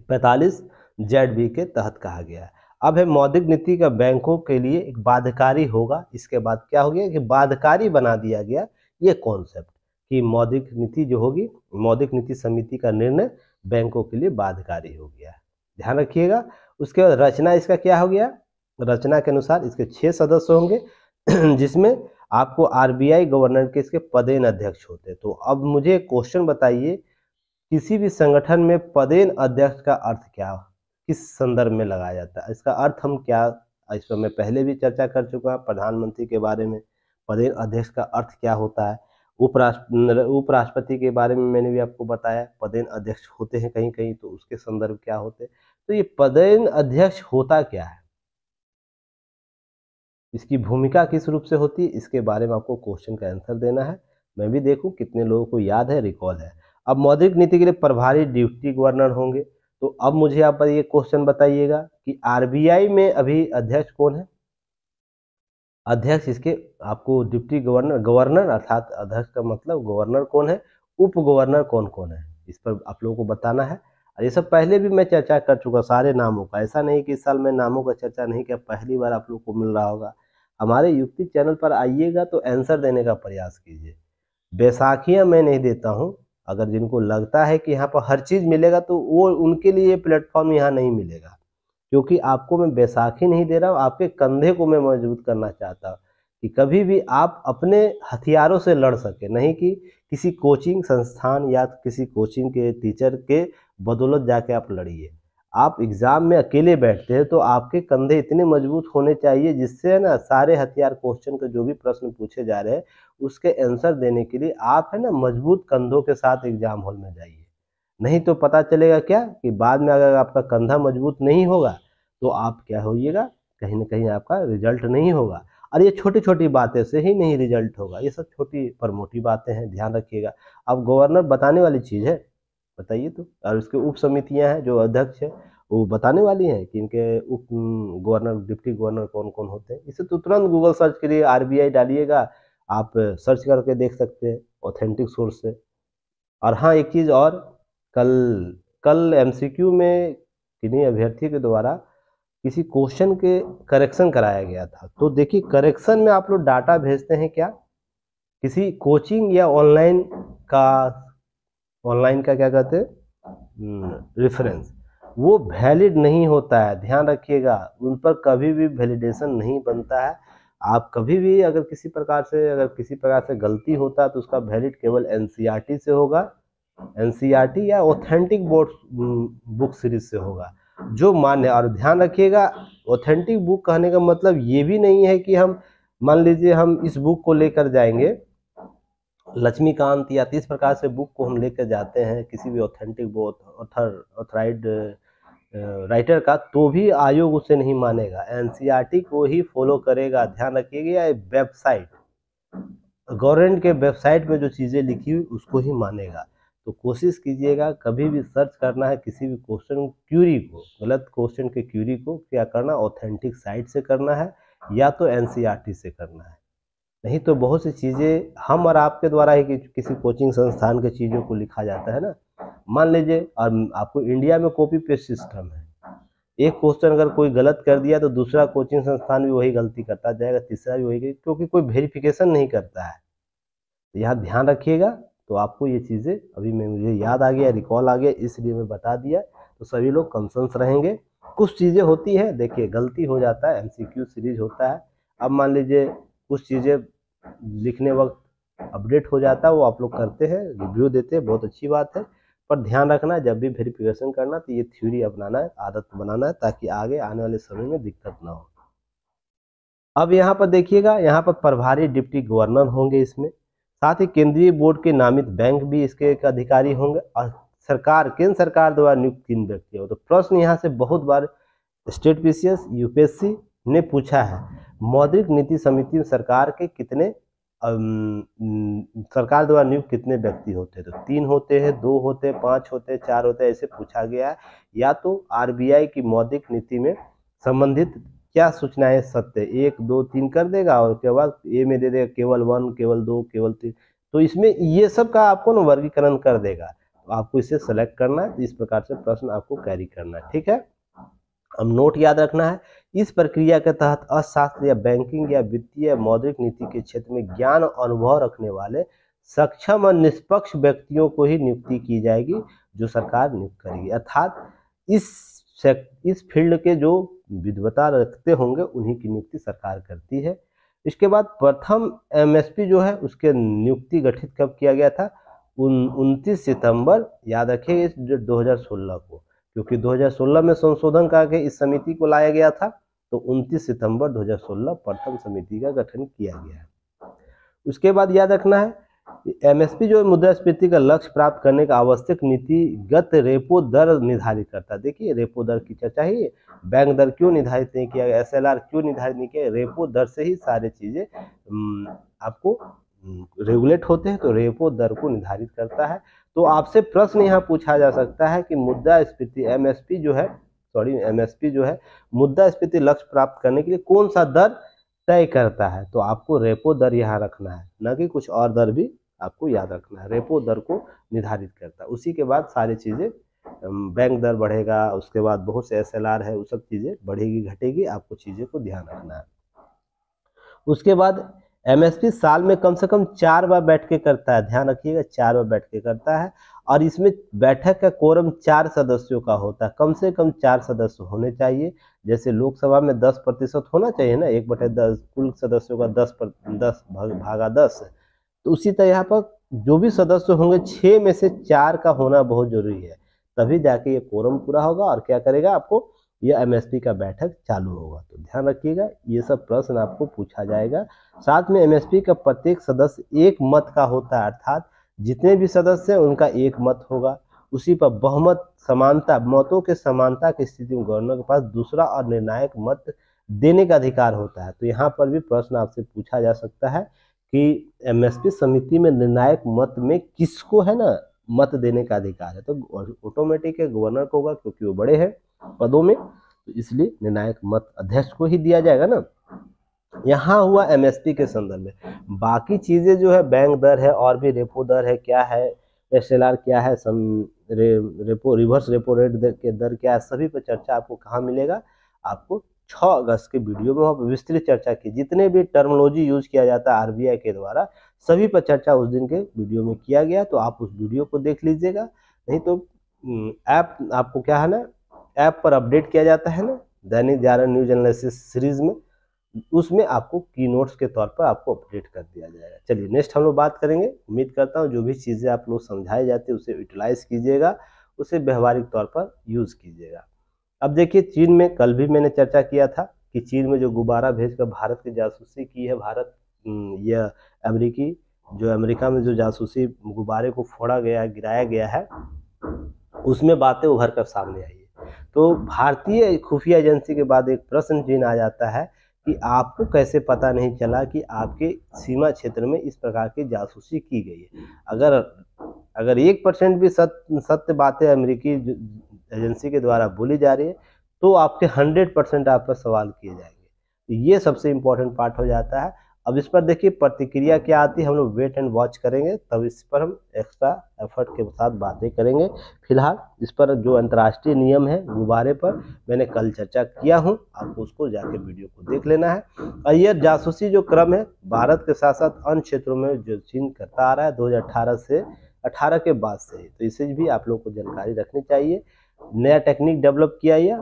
45 ZB के तहत कहा गया है। अब है मौद्रिक नीति का बैंकों के लिए एक बाध्यकारी होगा। इसके बाद क्या हो गया कि बाध्यकारी बना दिया गया ये कॉन्सेप्ट कि मौद्रिक नीति जो होगी, मौद्रिक नीति समिति का निर्णय बैंकों के लिए बाध्यकारी हो गया। ध्यान रखिएगा। उसके बाद रचना इसका क्या हो गया, रचना के अनुसार इसके 6 सदस्य होंगे जिसमें आपको आरबीआई गवर्नर के इसके पदेन अध्यक्ष होते हैं। तो अब मुझे क्वेश्चन बताइए, किसी भी संगठन में पदेन अध्यक्ष का अर्थ क्या, किस संदर्भ में लगाया जाता है, इसका अर्थ हम क्या, इस पर मैं पहले भी चर्चा कर चुका हूँ प्रधानमंत्री के बारे में, पदेन अध्यक्ष का अर्थ क्या होता है। उपराष्ट्रपति के बारे में मैंने भी आपको बताया, पदेन अध्यक्ष होते हैं कहीं कहीं, तो उसके संदर्भ क्या होते हैं। तो ये पदेन अध्यक्ष होता क्या है, इसकी भूमिका किस रूप से होती है, इसके बारे में आपको क्वेश्चन का आंसर देना है। मैं भी देखूं कितने लोगों को याद है, रिकॉल है। अब मौद्रिक नीति के लिए प्रभारी डिप्टी गवर्नर होंगे। तो अब मुझे यहाँ पर ये क्वेश्चन बताइएगा कि आरबीआई में अभी अध्यक्ष कौन है, अध्यक्ष इसके आपको डिप्टी गवर्नर, गवर्नर अर्थात अध्यक्ष का मतलब गवर्नर कौन है, उप गवर्नर कौन कौन है, इस पर आप लोगों को बताना है। और ये सब पहले भी मैं चर्चा कर चुका सारे नामों का, ऐसा नहीं कि इस साल मैं नामों का चर्चा नहीं किया, पहली बार आप लोग को मिल रहा होगा। हमारे युक्ति चैनल पर आइएगा तो आंसर देने का प्रयास कीजिए। बैसाखियाँ मैं नहीं देता हूँ, अगर जिनको लगता है कि यहाँ पर हर चीज़ मिलेगा तो वो उनके लिए प्लेटफॉर्म यहाँ नहीं मिलेगा, क्योंकि आपको मैं बैसाखी नहीं दे रहा हूँ, आपके कंधे को मैं मजबूत करना चाहता हूँ कि कभी भी आप अपने हथियारों से लड़ सके, नहीं कि किसी कोचिंग संस्थान या किसी कोचिंग के टीचर के बदौलत जाके आप लड़िए। आप एग्ज़ाम में अकेले बैठते हैं तो आपके कंधे इतने मजबूत होने चाहिए जिससे है ना सारे हथियार, क्वेश्चन के जो भी प्रश्न पूछे जा रहे हैं उसके आंसर देने के लिए आप है ना मजबूत कंधों के साथ एग्ज़ाम हॉल में जाइए। नहीं तो पता चलेगा क्या कि बाद में अगर आपका कंधा मजबूत नहीं होगा तो आप क्या होइएगा, कहीं ना कहीं आपका रिजल्ट नहीं होगा। और ये छोटी छोटी बातें से ही नहीं रिजल्ट होगा, ये सब छोटी पर मोटी बातें हैं, ध्यान रखिएगा। अब गवर्नर बताने वाली चीज़ है, बताइए तो। और उसके उप समितियाँ हैं, जो अध्यक्ष है वो बताने वाली हैं कि इनके उप गवर्नर, डिप्टी गवर्नर कौन कौन होते हैं। इसे तो तुरंत गूगल सर्च करिए, आरबीआई डालिएगा, आप सर्च करके देख सकते हैं ऑथेंटिक सोर्स से। और हाँ, एक चीज़ और, कल कल एमसीक्यू में किन्हीं अभ्यर्थी के द्वारा किसी क्वेश्चन के करेक्शन कराया गया था। तो देखिए करेक्शन में आप लोग डाटा भेजते हैं क्या, किसी कोचिंग या ऑनलाइन का क्या कहते हैं रेफरेंस, वो वैलिड नहीं होता है, ध्यान रखिएगा। उन पर कभी भी वैलिडेशन नहीं बनता है। आप कभी भी अगर किसी प्रकार से गलती होता है तो उसका वैलिड केवल एनसीईआरटी से होगा, एनसीईआरटी या ऑथेंटिक बोर्ड बुक सीरीज से होगा जो मान्य। और ध्यान रखिएगा ऑथेंटिक बुक कहने का मतलब ये भी नहीं है कि हम मान लीजिए हम इस बुक को लेकर जाएंगे, लक्ष्मीकांत या इस प्रकार से बुक को हम लेकर जाते हैं किसी भी ऑथेंटिक ऑथराइड राइटर का, तो भी आयोग उसे नहीं मानेगा, एनसीईआरटी को ही फॉलो करेगा। ध्यान रखिएगा या वेबसाइट, गवर्नमेंट के वेबसाइट पे जो चीज़ें लिखी हुई उसको ही मानेगा। तो कोशिश कीजिएगा कभी भी सर्च करना है किसी भी क्वेश्चन क्यूरी को, गलत क्वेश्चन के क्यूरी को क्या करना, ऑथेंटिक साइट से करना है या तो एनसीईआरटी से करना है। नहीं तो बहुत सी चीज़ें हम और आपके द्वारा ही किसी कोचिंग संस्थान के चीज़ों को लिखा जाता है ना। मान लीजिए और आपको इंडिया में कॉपी पेस्ट सिस्टम है, एक क्वेश्चन अगर कोई गलत कर दिया तो दूसरा कोचिंग संस्थान भी वही गलती करता जाएगा, तीसरा भी वही, क्योंकि कोई वेरिफिकेशन नहीं करता है। तो यहाँ ध्यान रखिएगा। तो आपको ये चीज़ें अभी मुझे याद आ गया, रिकॉल आ गया, इसलिए मैं बता दिया, तो सभी लोग कंसर्न्स रहेंगे। कुछ चीज़ें होती है, देखिए गलती हो जाता है, एमसीक्यू सीरीज होता है। अब मान लीजिए कुछ चीज़ें लिखने वक्त अपडेट हो जाता है, वो आप लोग करते हैं, रिव्यू देते हैं, बहुत अच्छी बात है। पर ध्यान रखना जब भी वेरिफिकेशन करना तो ये थ्योरी अपनाना है, आदत बनाना है, ताकि आगे आने वाले समय में दिक्कत ना हो। अब यहाँ पर देखिएगा, यहाँ पर प्रभारी डिप्टी गवर्नर होंगे इसमें, साथ ही केंद्रीय बोर्ड के नामित बैंक भी इसके एक अधिकारी होंगे, और केंद्र सरकार द्वारा नियुक्त 3 व्यक्ति हो। तो प्रश्न यहाँ से बहुत बार स्टेट पीसीएस यूपीएससी ने पूछा है, मौद्रिक नीति समिति में सरकार के कितने सरकार द्वारा नियुक्त कितने व्यक्ति होते हैं, तो 3 होते हैं, 2 होते हैं, 5 होते हैं, 4 होते हैं, ऐसे पूछा गया है। या तो आरबीआई की मौद्रिक नीति में संबंधित क्या सूचनाएं सत्य, 1 2 3 कर देगा और उसके बाद ए में दे देगा केवल 1, केवल 2, केवल 3, तो इसमें ये सब का आपको ना वर्गीकरण कर देगा। तो आपको इसे सेलेक्ट करना है, इस प्रकार से प्रश्न आपको कैरी करना है, ठीक है। अब नोट याद रखना है, इस प्रक्रिया के तहत अर्थशास्त्र या बैंकिंग या वित्तीय मौद्रिक नीति के क्षेत्र में ज्ञान और अनुभव रखने वाले सक्षम और निष्पक्ष व्यक्तियों को ही नियुक्ति की जाएगी, जो सरकार नियुक्त करेगी। अर्थात इस फील्ड के जो विद्वता रखते होंगे उन्हीं की नियुक्ति सरकार करती है। इसके बाद प्रथम एमएसपी जो है उसके नियुक्ति गठित कब किया गया था, 29 सितंबर, याद रखिए इस 2016 को, क्योंकि 2016 में संशोधन करके इस समिति को लाया गया था। तो 29 सितंबर 2016 प्रथम समिति का गठन किया गया है। उसके बाद याद रखना है एमएसपी जो मुद्रास्फीति का लक्ष्य प्राप्त करने का आवश्यक नीतिगत रेपो दर निर्धारित करता है। देखिए रेपो दर की चर्चा ही, बैंक दर क्यों निर्धारित नहीं किया गया, एसएलआर क्यों निर्धारित नहीं किया, रेपो दर से ही सारी चीजें आपको रेगुलेट होते हैं, तो रेपो दर को निर्धारित करता है। तो आपसे प्रश्न यहाँ पूछा जा सकता है कि मुद्रास्फीति एमएसपी जो है मुद्रास्फीति लक्ष्य प्राप्त करने के लिए कौन सा दर तय करता है, तो आपको रेपो दर यहाँ रखना है, न कि कुछ और दर भी आपको याद रखना है। रेपो दर को निर्धारित करता है, उसी के बाद सारी चीज़ें, बैंक दर बढ़ेगा, उसके बाद बहुत से एसएलआर है, वो सब चीज़ें बढ़ेगी घटेगी, आपको चीज़ें को ध्यान रखना है। उसके बाद एमएसपी साल में कम से कम 4 बार बैठ के करता है, ध्यान रखिएगा 4 बार बैठ के करता है, और इसमें बैठक का कोरम 4 सदस्यों का होता है, कम से कम 4 सदस्य होने चाहिए। जैसे लोकसभा में 10% होना चाहिए ना, 1/10 कुल सदस्यों का 10 भागा 10, तो उसी तरह यहाँ पर जो भी सदस्य होंगे 6 में से 4 का होना बहुत जरूरी है, तभी जाके ये कोरम पूरा होगा और क्या करेगा आपको ये एमएसपी का बैठक चालू होगा। तो ध्यान रखिएगा ये सब प्रश्न आपको पूछा जाएगा। साथ में एमएसपी का प्रत्येक सदस्य एक मत का होता है, अर्थात जितने भी सदस्य हैं उनका एक मत होगा, उसी पर बहुमत समानता, मतों के समानता की स्थिति में गवर्नर के पास दूसरा और निर्णायक मत देने का अधिकार होता है। तो यहाँ पर भी प्रश्न आपसे पूछा जा सकता है कि एमएसपी समिति में निर्णायक मत में किसको है ना मत देने का अधिकार है, तो ऑटोमेटिक गवर्नर को होगा, क्योंकि वो बड़े हैं पदों में, तो इसलिए निर्णायक मत अध्यक्ष को ही दिया जाएगा ना। यहाँ हुआ एमएसपी के संदर्भ में। बाकी चीजें जो है बैंक दर है और भी रेपो दर है, क्या है एसएलआर क्या है, रिवर्स रेपो रेट के दर क्या है, सभी पर चर्चा आपको कहाँ मिलेगा, आपको 6 अगस्त के वीडियो में वहाँ पर विस्तृत चर्चा की। जितने भी टर्मिनोलॉजी यूज किया जाता है आरबीआई के द्वारा, सभी पर चर्चा उस दिन के वीडियो में किया गया। तो आप उस वीडियो को देख लीजिएगा। नहीं तो ऐप आपको क्या है ना, ऐप पर अपडेट किया जाता है ना Dainik Jagran news analysis series में, उसमें आपको की नोट्स के तौर पर आपको अपडेट कर दिया जाएगा। चलिए नेक्स्ट हम लोग बात करेंगे। उम्मीद करता हूँ जो भी चीज़ें आप लोग समझाए जाते हैं उसे यूटिलाइज कीजिएगा, उसे व्यवहारिक तौर पर यूज़ कीजिएगा। अब देखिए, चीन में कल भी मैंने चर्चा किया था कि चीन में जो गुब्बारा भेजकर भारत की जासूसी की है, भारत यह अमेरिकी जो अमेरिका में जो जासूसी गुब्बारे को फोड़ा गया, गिराया गया है, उसमें बातें उभर कर सामने आई है। तो भारतीय खुफिया एजेंसी के बाद एक प्रश्न चिन्ह आ जाता है कि आपको कैसे पता नहीं चला कि आपके सीमा क्षेत्र में इस प्रकार की जासूसी की गई है। अगर 1% भी सत्य बातें अमेरिकी एजेंसी के द्वारा बोली जा रही है तो आपके 100% आप पर सवाल किए जाएंगे। तो ये सबसे इम्पोर्टेंट पार्ट हो जाता है। अब इस पर देखिए प्रतिक्रिया क्या आती है, हम लोग वेट एंड वॉच करेंगे, तब इस पर हम एक्स्ट्रा एफर्ट के साथ बातें करेंगे। फिलहाल इस पर जो अंतर्राष्ट्रीय नियम है गुब्बारे पर मैंने कल चर्चा किया हूँ, आपको उसको जाके वीडियो को देख लेना है। और यह जासूसी जो क्रम है भारत के साथ साथ अन्य क्षेत्रों में जो चीन करता आ रहा है 2018 के बाद से, तो इसे भी आप लोग को जानकारी रखनी चाहिए। नया टेक्निक डेवलप किया गया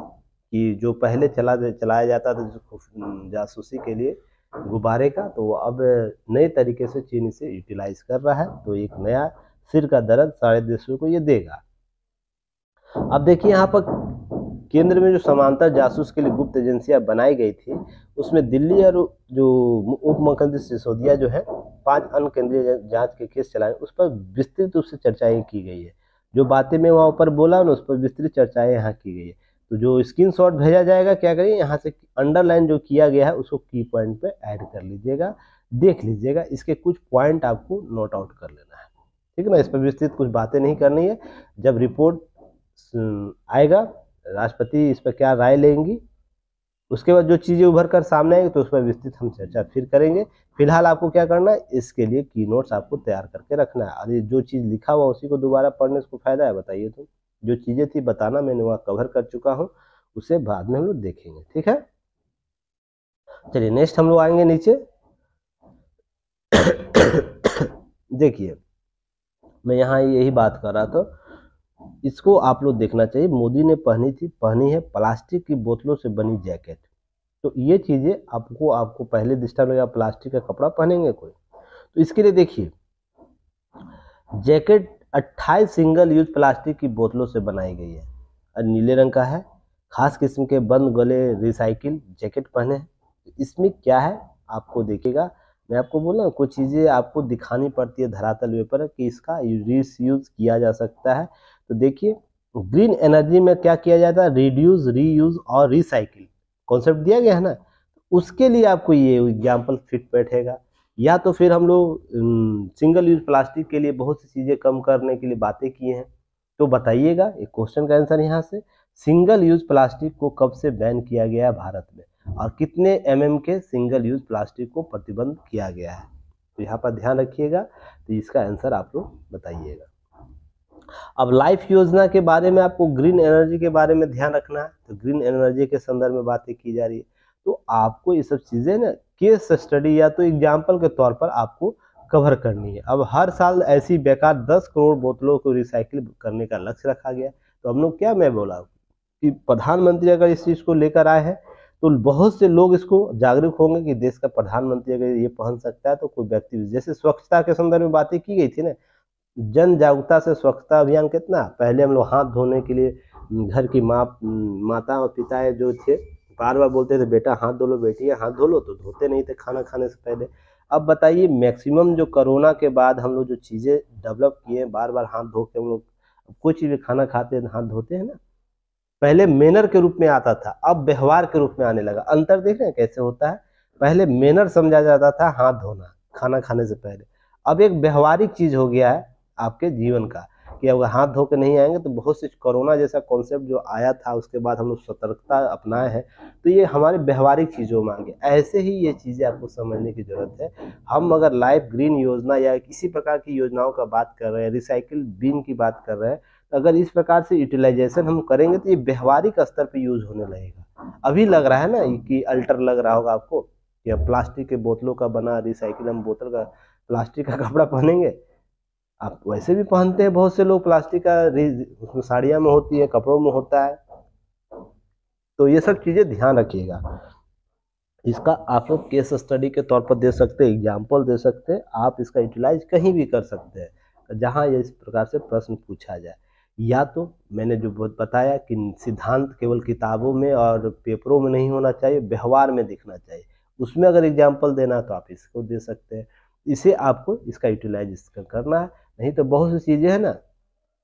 कि जो पहले चलाया जाता था जासूसी के लिए गुब्बारे का, तो अब नए तरीके से चीन इसे यूटिलाइज कर रहा है। तो एक नया सिर का दर्द सारे देशों को ये देगा। अब देखिए यहाँ पर केंद्र में जो समांतर जासूस के लिए गुप्त एजेंसियां बनाई गई थी, उसमें दिल्ली और जो उप मुख्यमंत्री सिसोदिया जो है 5 अन्य केंद्रीय जांच के केस चलाए, उस पर विस्तृत रूप से चर्चाएं की गई है। जो बातें मैं वहाँ ऊपर बोला ना, उस पर विस्तृत चर्चाएं यहाँ की गई है। तो जो स्क्रीनशॉट भेजा जाएगा, क्या करिए यहाँ से अंडरलाइन जो किया गया है उसको की पॉइंट पे ऐड कर लीजिएगा, देख लीजिएगा, इसके कुछ पॉइंट आपको नोट आउट कर लेना है, ठीक है ना। इस पर विस्तृत कुछ बातें नहीं करनी है। जब रिपोर्ट आएगा, राष्ट्रपति इस पर क्या राय लेंगी, उसके बाद जो चीज़ें उभर कर सामने आएंगी तो उस पर विस्तृत हम चर्चा फिर करेंगे। फिलहाल आपको क्या करना है, इसके लिए की नोट्स आपको तैयार करके रखना है। अरे जो चीज़ लिखा हुआ उसी को दोबारा पढ़ने से कोई फायदा है, बताइए। तो जो चीज़ें थी बताना, मैंने वहाँ कवर कर चुका हूँ, उसे बाद में हम लोग देखेंगे, ठीक है। चलिए नेक्स्ट हम लोग आएंगे नीचे। देखिए मैं यहाँ यही बात कर रहा था, इसको आप लोग देखना चाहिए। मोदी ने पहनी है प्लास्टिक की बोतलों से बनी जैकेट। तो ये चीज़ें आपको पहले दिखता लगेगा प्लास्टिक का कपड़ा पहनेंगे कोई, तो इसके लिए देखिए जैकेट 28 सिंगल यूज प्लास्टिक की बोतलों से बनाई गई है और नीले रंग का है। खास किस्म के बंद गले रिसाइकिल जैकेट पहने हैं। इसमें क्या है आपको देखिएगा, मैं आपको बोला कुछ चीज़ें आपको दिखानी पड़ती है धरातल वे पर कि इसका रीयूज किया जा सकता है। तो देखिए ग्रीन एनर्जी में क्या किया जाता है, रिड्यूस, रीयूज और रिसाइकिल कॉन्सेप्ट दिया गया है ना, उसके लिए आपको ये एग्जाम्पल फिट बैठेगा। या तो फिर हम लोग सिंगल यूज प्लास्टिक के लिए बहुत सी चीज़ें कम करने के लिए बातें किए हैं, तो बताइएगा एक क्वेश्चन का आंसर यहाँ से, सिंगल यूज प्लास्टिक को कब से बैन किया गया है भारत में, और कितने mm के सिंगल यूज प्लास्टिक को प्रतिबंध किया गया है। तो यहाँ पर ध्यान रखिएगा, तो इसका आंसर आप लोग बताइएगा। अब लाइफ योजना के बारे में आपको ग्रीन एनर्जी के बारे में ध्यान रखना है। तो ग्रीन एनर्जी के संदर्भ में बातें की जा रही है, तो आपको ये सब चीज़ें ना केस स्टडी या तो एग्जाम्पल के तौर पर आपको कवर करनी है। अब हर साल ऐसी बेकार 10 करोड़ बोतलों को रिसाइकिल करने का लक्ष्य रखा गया। तो हम लोग क्या, मैं बोला कि प्रधानमंत्री अगर इस चीज़ को लेकर आए हैं तो बहुत से लोग इसको जागरूक होंगे कि देश का प्रधानमंत्री अगर ये पहन सकता है तो कोई व्यक्ति, जैसे स्वच्छता के संदर्भ में बातें की गई थी ना, जन जागरूकता से स्वच्छता अभियान कितना, पहले हम लोग हाथ धोने के लिए घर की माता और पिता जो थे बार बार बोलते थे बेटा हाथ धो लो, बेटी हाथ धो लो, तो धोते नहीं थे खाना खाने से पहले। अब बताइए मैक्सिमम जो कोरोना के बाद हम लोग जो चीज़ें डेवलप किए, बार बार हाथ धो के हम लोग कोई चीज़ भी खाना खाते हैं हाथ धोते हैं ना। पहले मैनर के रूप में आता था, अब व्यवहार के रूप में आने लगा। अंतर देख रहे हैं कैसे होता है, पहले मैनर समझा जाता था हाथ धोना खाना खाने से पहले, अब एक व्यवहारिक चीज़ हो गया है आपके जीवन का कि अगर हाथ धो के नहीं आएंगे तो बहुत से कोरोना जैसा कॉन्सेप्ट जो आया था उसके बाद हम लोग सतर्कता अपनाए हैं, तो ये हमारे व्यवहारिक चीज़ों में आ गया। ऐसे ही ये चीज़ें आपको समझने की जरूरत है। हम अगर लाइफ ग्रीन योजना या किसी प्रकार की योजनाओं का बात कर रहे हैं, रिसाइकिल बिन की बात कर रहे हैं, तो अगर इस प्रकार से यूटिलाइजेशन हम करेंगे तो ये व्यवहारिक स्तर पर यूज होने लगेगा। अभी लग रहा है ना कि अल्टर लग रहा होगा आपको कि अब प्लास्टिक के बोतलों का बना रिसाइकिल, हम बोतल का प्लास्टिक का कपड़ा पहनेंगे। आप वैसे भी पहनते हैं, बहुत से लोग प्लास्टिक का साड़ियाँ में होती है, कपड़ों में होता है। तो ये सब चीज़ें ध्यान रखिएगा। इसका आप लोग केस स्टडी के तौर पर दे सकते हैं, एग्जाम्पल दे सकते हैं, आप इसका यूटिलाइज कहीं भी कर सकते हैं जहाँ ये इस प्रकार से प्रश्न पूछा जाए। या तो मैंने जो बताया कि सिद्धांत केवल किताबों में और पेपरों में नहीं होना चाहिए, व्यवहार में दिखना चाहिए। उसमें अगर एग्जाम्पल देना तो आप इसको दे सकते हैं। इसे आपको इसका यूटिलाइज करना है। नहीं तो बहुत सी चीज़ें हैं ना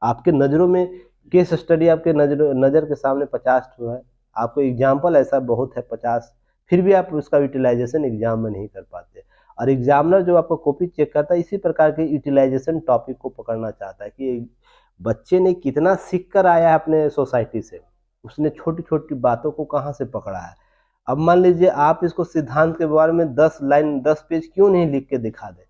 आपके नज़रों में, केस स्टडी आपके नज़र के सामने 50 ठो है, आपको एग्जाम्पल ऐसा बहुत है 50, फिर भी आप उसका यूटिलाइजेशन एग्जाम में नहीं कर पाते। और एग्जामिनर जो आपको कॉपी चेक करता है इसी प्रकार के यूटिलाइजेशन टॉपिक को पकड़ना चाहता है कि बच्चे ने कितना सीख कर आया है अपने सोसाइटी से, उसने छोटी छोटी बातों को कहाँ से पकड़ा है। अब मान लीजिए आप इसको सिद्धांत के बारे में 10 लाइन 10 पेज क्यों नहीं लिख के दिखा दे,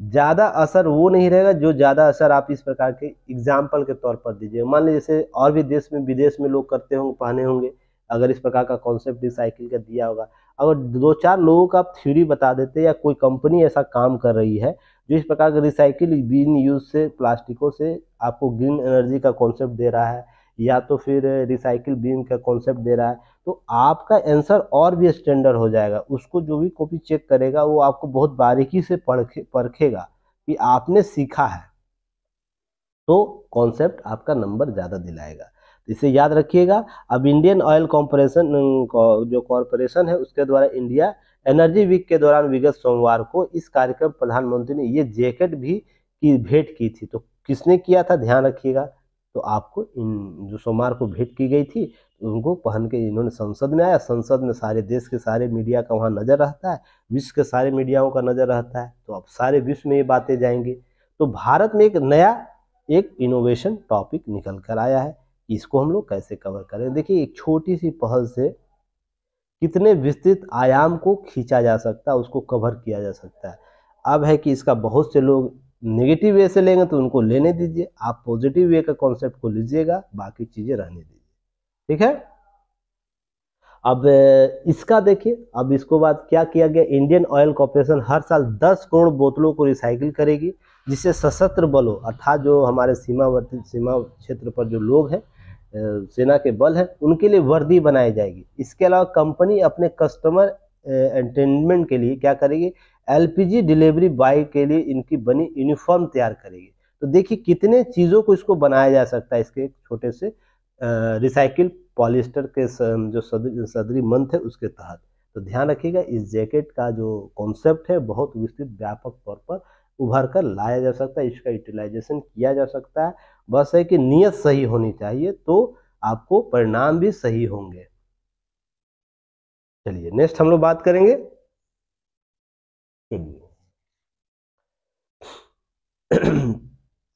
ज़्यादा असर वो नहीं रहेगा जो ज़्यादा असर आप इस प्रकार के एग्जाम्पल के तौर पर दीजिए। मान लीजिए जैसे और भी देश में विदेश में लोग करते होंगे, पहने होंगे, अगर इस प्रकार का कॉन्सेप्ट रिसाइकिल का दिया होगा, अगर 2-4 लोगों का आप थ्योरी बता देते या कोई कंपनी ऐसा काम कर रही है जो इस प्रकार का रिसाइकिल बिन यूज से प्लास्टिकों से आपको ग्रीन एनर्जी का कॉन्सेप्ट दे रहा है या तो फिर रिसाइकिल बिन का कॉन्सेप्ट दे रहा है, तो आपका आंसर और भी स्टैंडर्ड हो जाएगा। उसको जो भी कॉपी चेक करेगा वो आपको बहुत बारीकी से परखेगा कि आपने सीखा है, तो कॉन्सेप्ट आपका नंबर ज़्यादा दिलाएगा। इसे याद रखिएगा। अब इंडियन ऑयल कॉर्पोरेशन जो कॉरपोरेशन है उसके द्वारा इंडिया एनर्जी वीक के दौरान विगत सोमवार को इस कार्यक्रम प्रधानमंत्री ने ये जैकेट भी की भेंट की थी। तो किसने किया था ध्यान रखिएगा। तो आपको इन जो सोमवार को भेंट की गई थी उनको पहन के इन्होंने संसद में आया। संसद में सारे देश के सारे मीडिया का वहाँ नज़र रहता है, विश्व के सारे मीडियाओं का नज़र रहता है, तो अब सारे विश्व में ये बातें जाएंगी। तो भारत में एक नया एक इनोवेशन टॉपिक निकल कर आया है, इसको हम लोग कैसे कवर करें। देखिए एक छोटी सी पहल से कितने विस्तृत आयाम को खींचा जा सकता है, उसको कवर किया जा सकता है। अब है कि इसका बहुत से लोग नेगेटिव वे से लेंगे तो उनको लेने दीजिए, आप पॉजिटिव वे का कॉन्सेप्ट को लीजिएगा, बाकी चीज़ें रहने दीजिए, ठीक है। अब इसका देखिए, अब इसको बाद क्या किया गया, इंडियन ऑयल कॉर्पोरेशन हर साल 10 करोड़ बोतलों को रिसाइकिल करेगी, जिससे सशस्त्र बलों अर्थात जो हमारे सीमा क्षेत्र पर जो लोग हैं, सेना के बल हैं, उनके लिए वर्दी बनाई जाएगी। इसके अलावा कंपनी अपने कस्टमर एंटेनमेंट के लिए क्या करेगी, एलपीजी डिलीवरी बॉय के लिए इनकी बनी यूनिफॉर्म तैयार करेगी। तो देखिए कितने चीज़ों को इसको बनाया जा सकता है इसके छोटे से रिसाइकिल पॉलिस्टर के जो सदरी मंथ है उसके तहत। तो ध्यान रखिएगा इस जैकेट का जो कॉन्सेप्ट है बहुत विस्तृत व्यापक तौर पर उभर कर लाया जा सकता है, इसका यूटिलाइजेशन किया जा सकता है। बस है कि नियत सही होनी चाहिए तो आपको परिणाम भी सही होंगे। चलिए नेक्स्ट हम लोग बात करेंगे।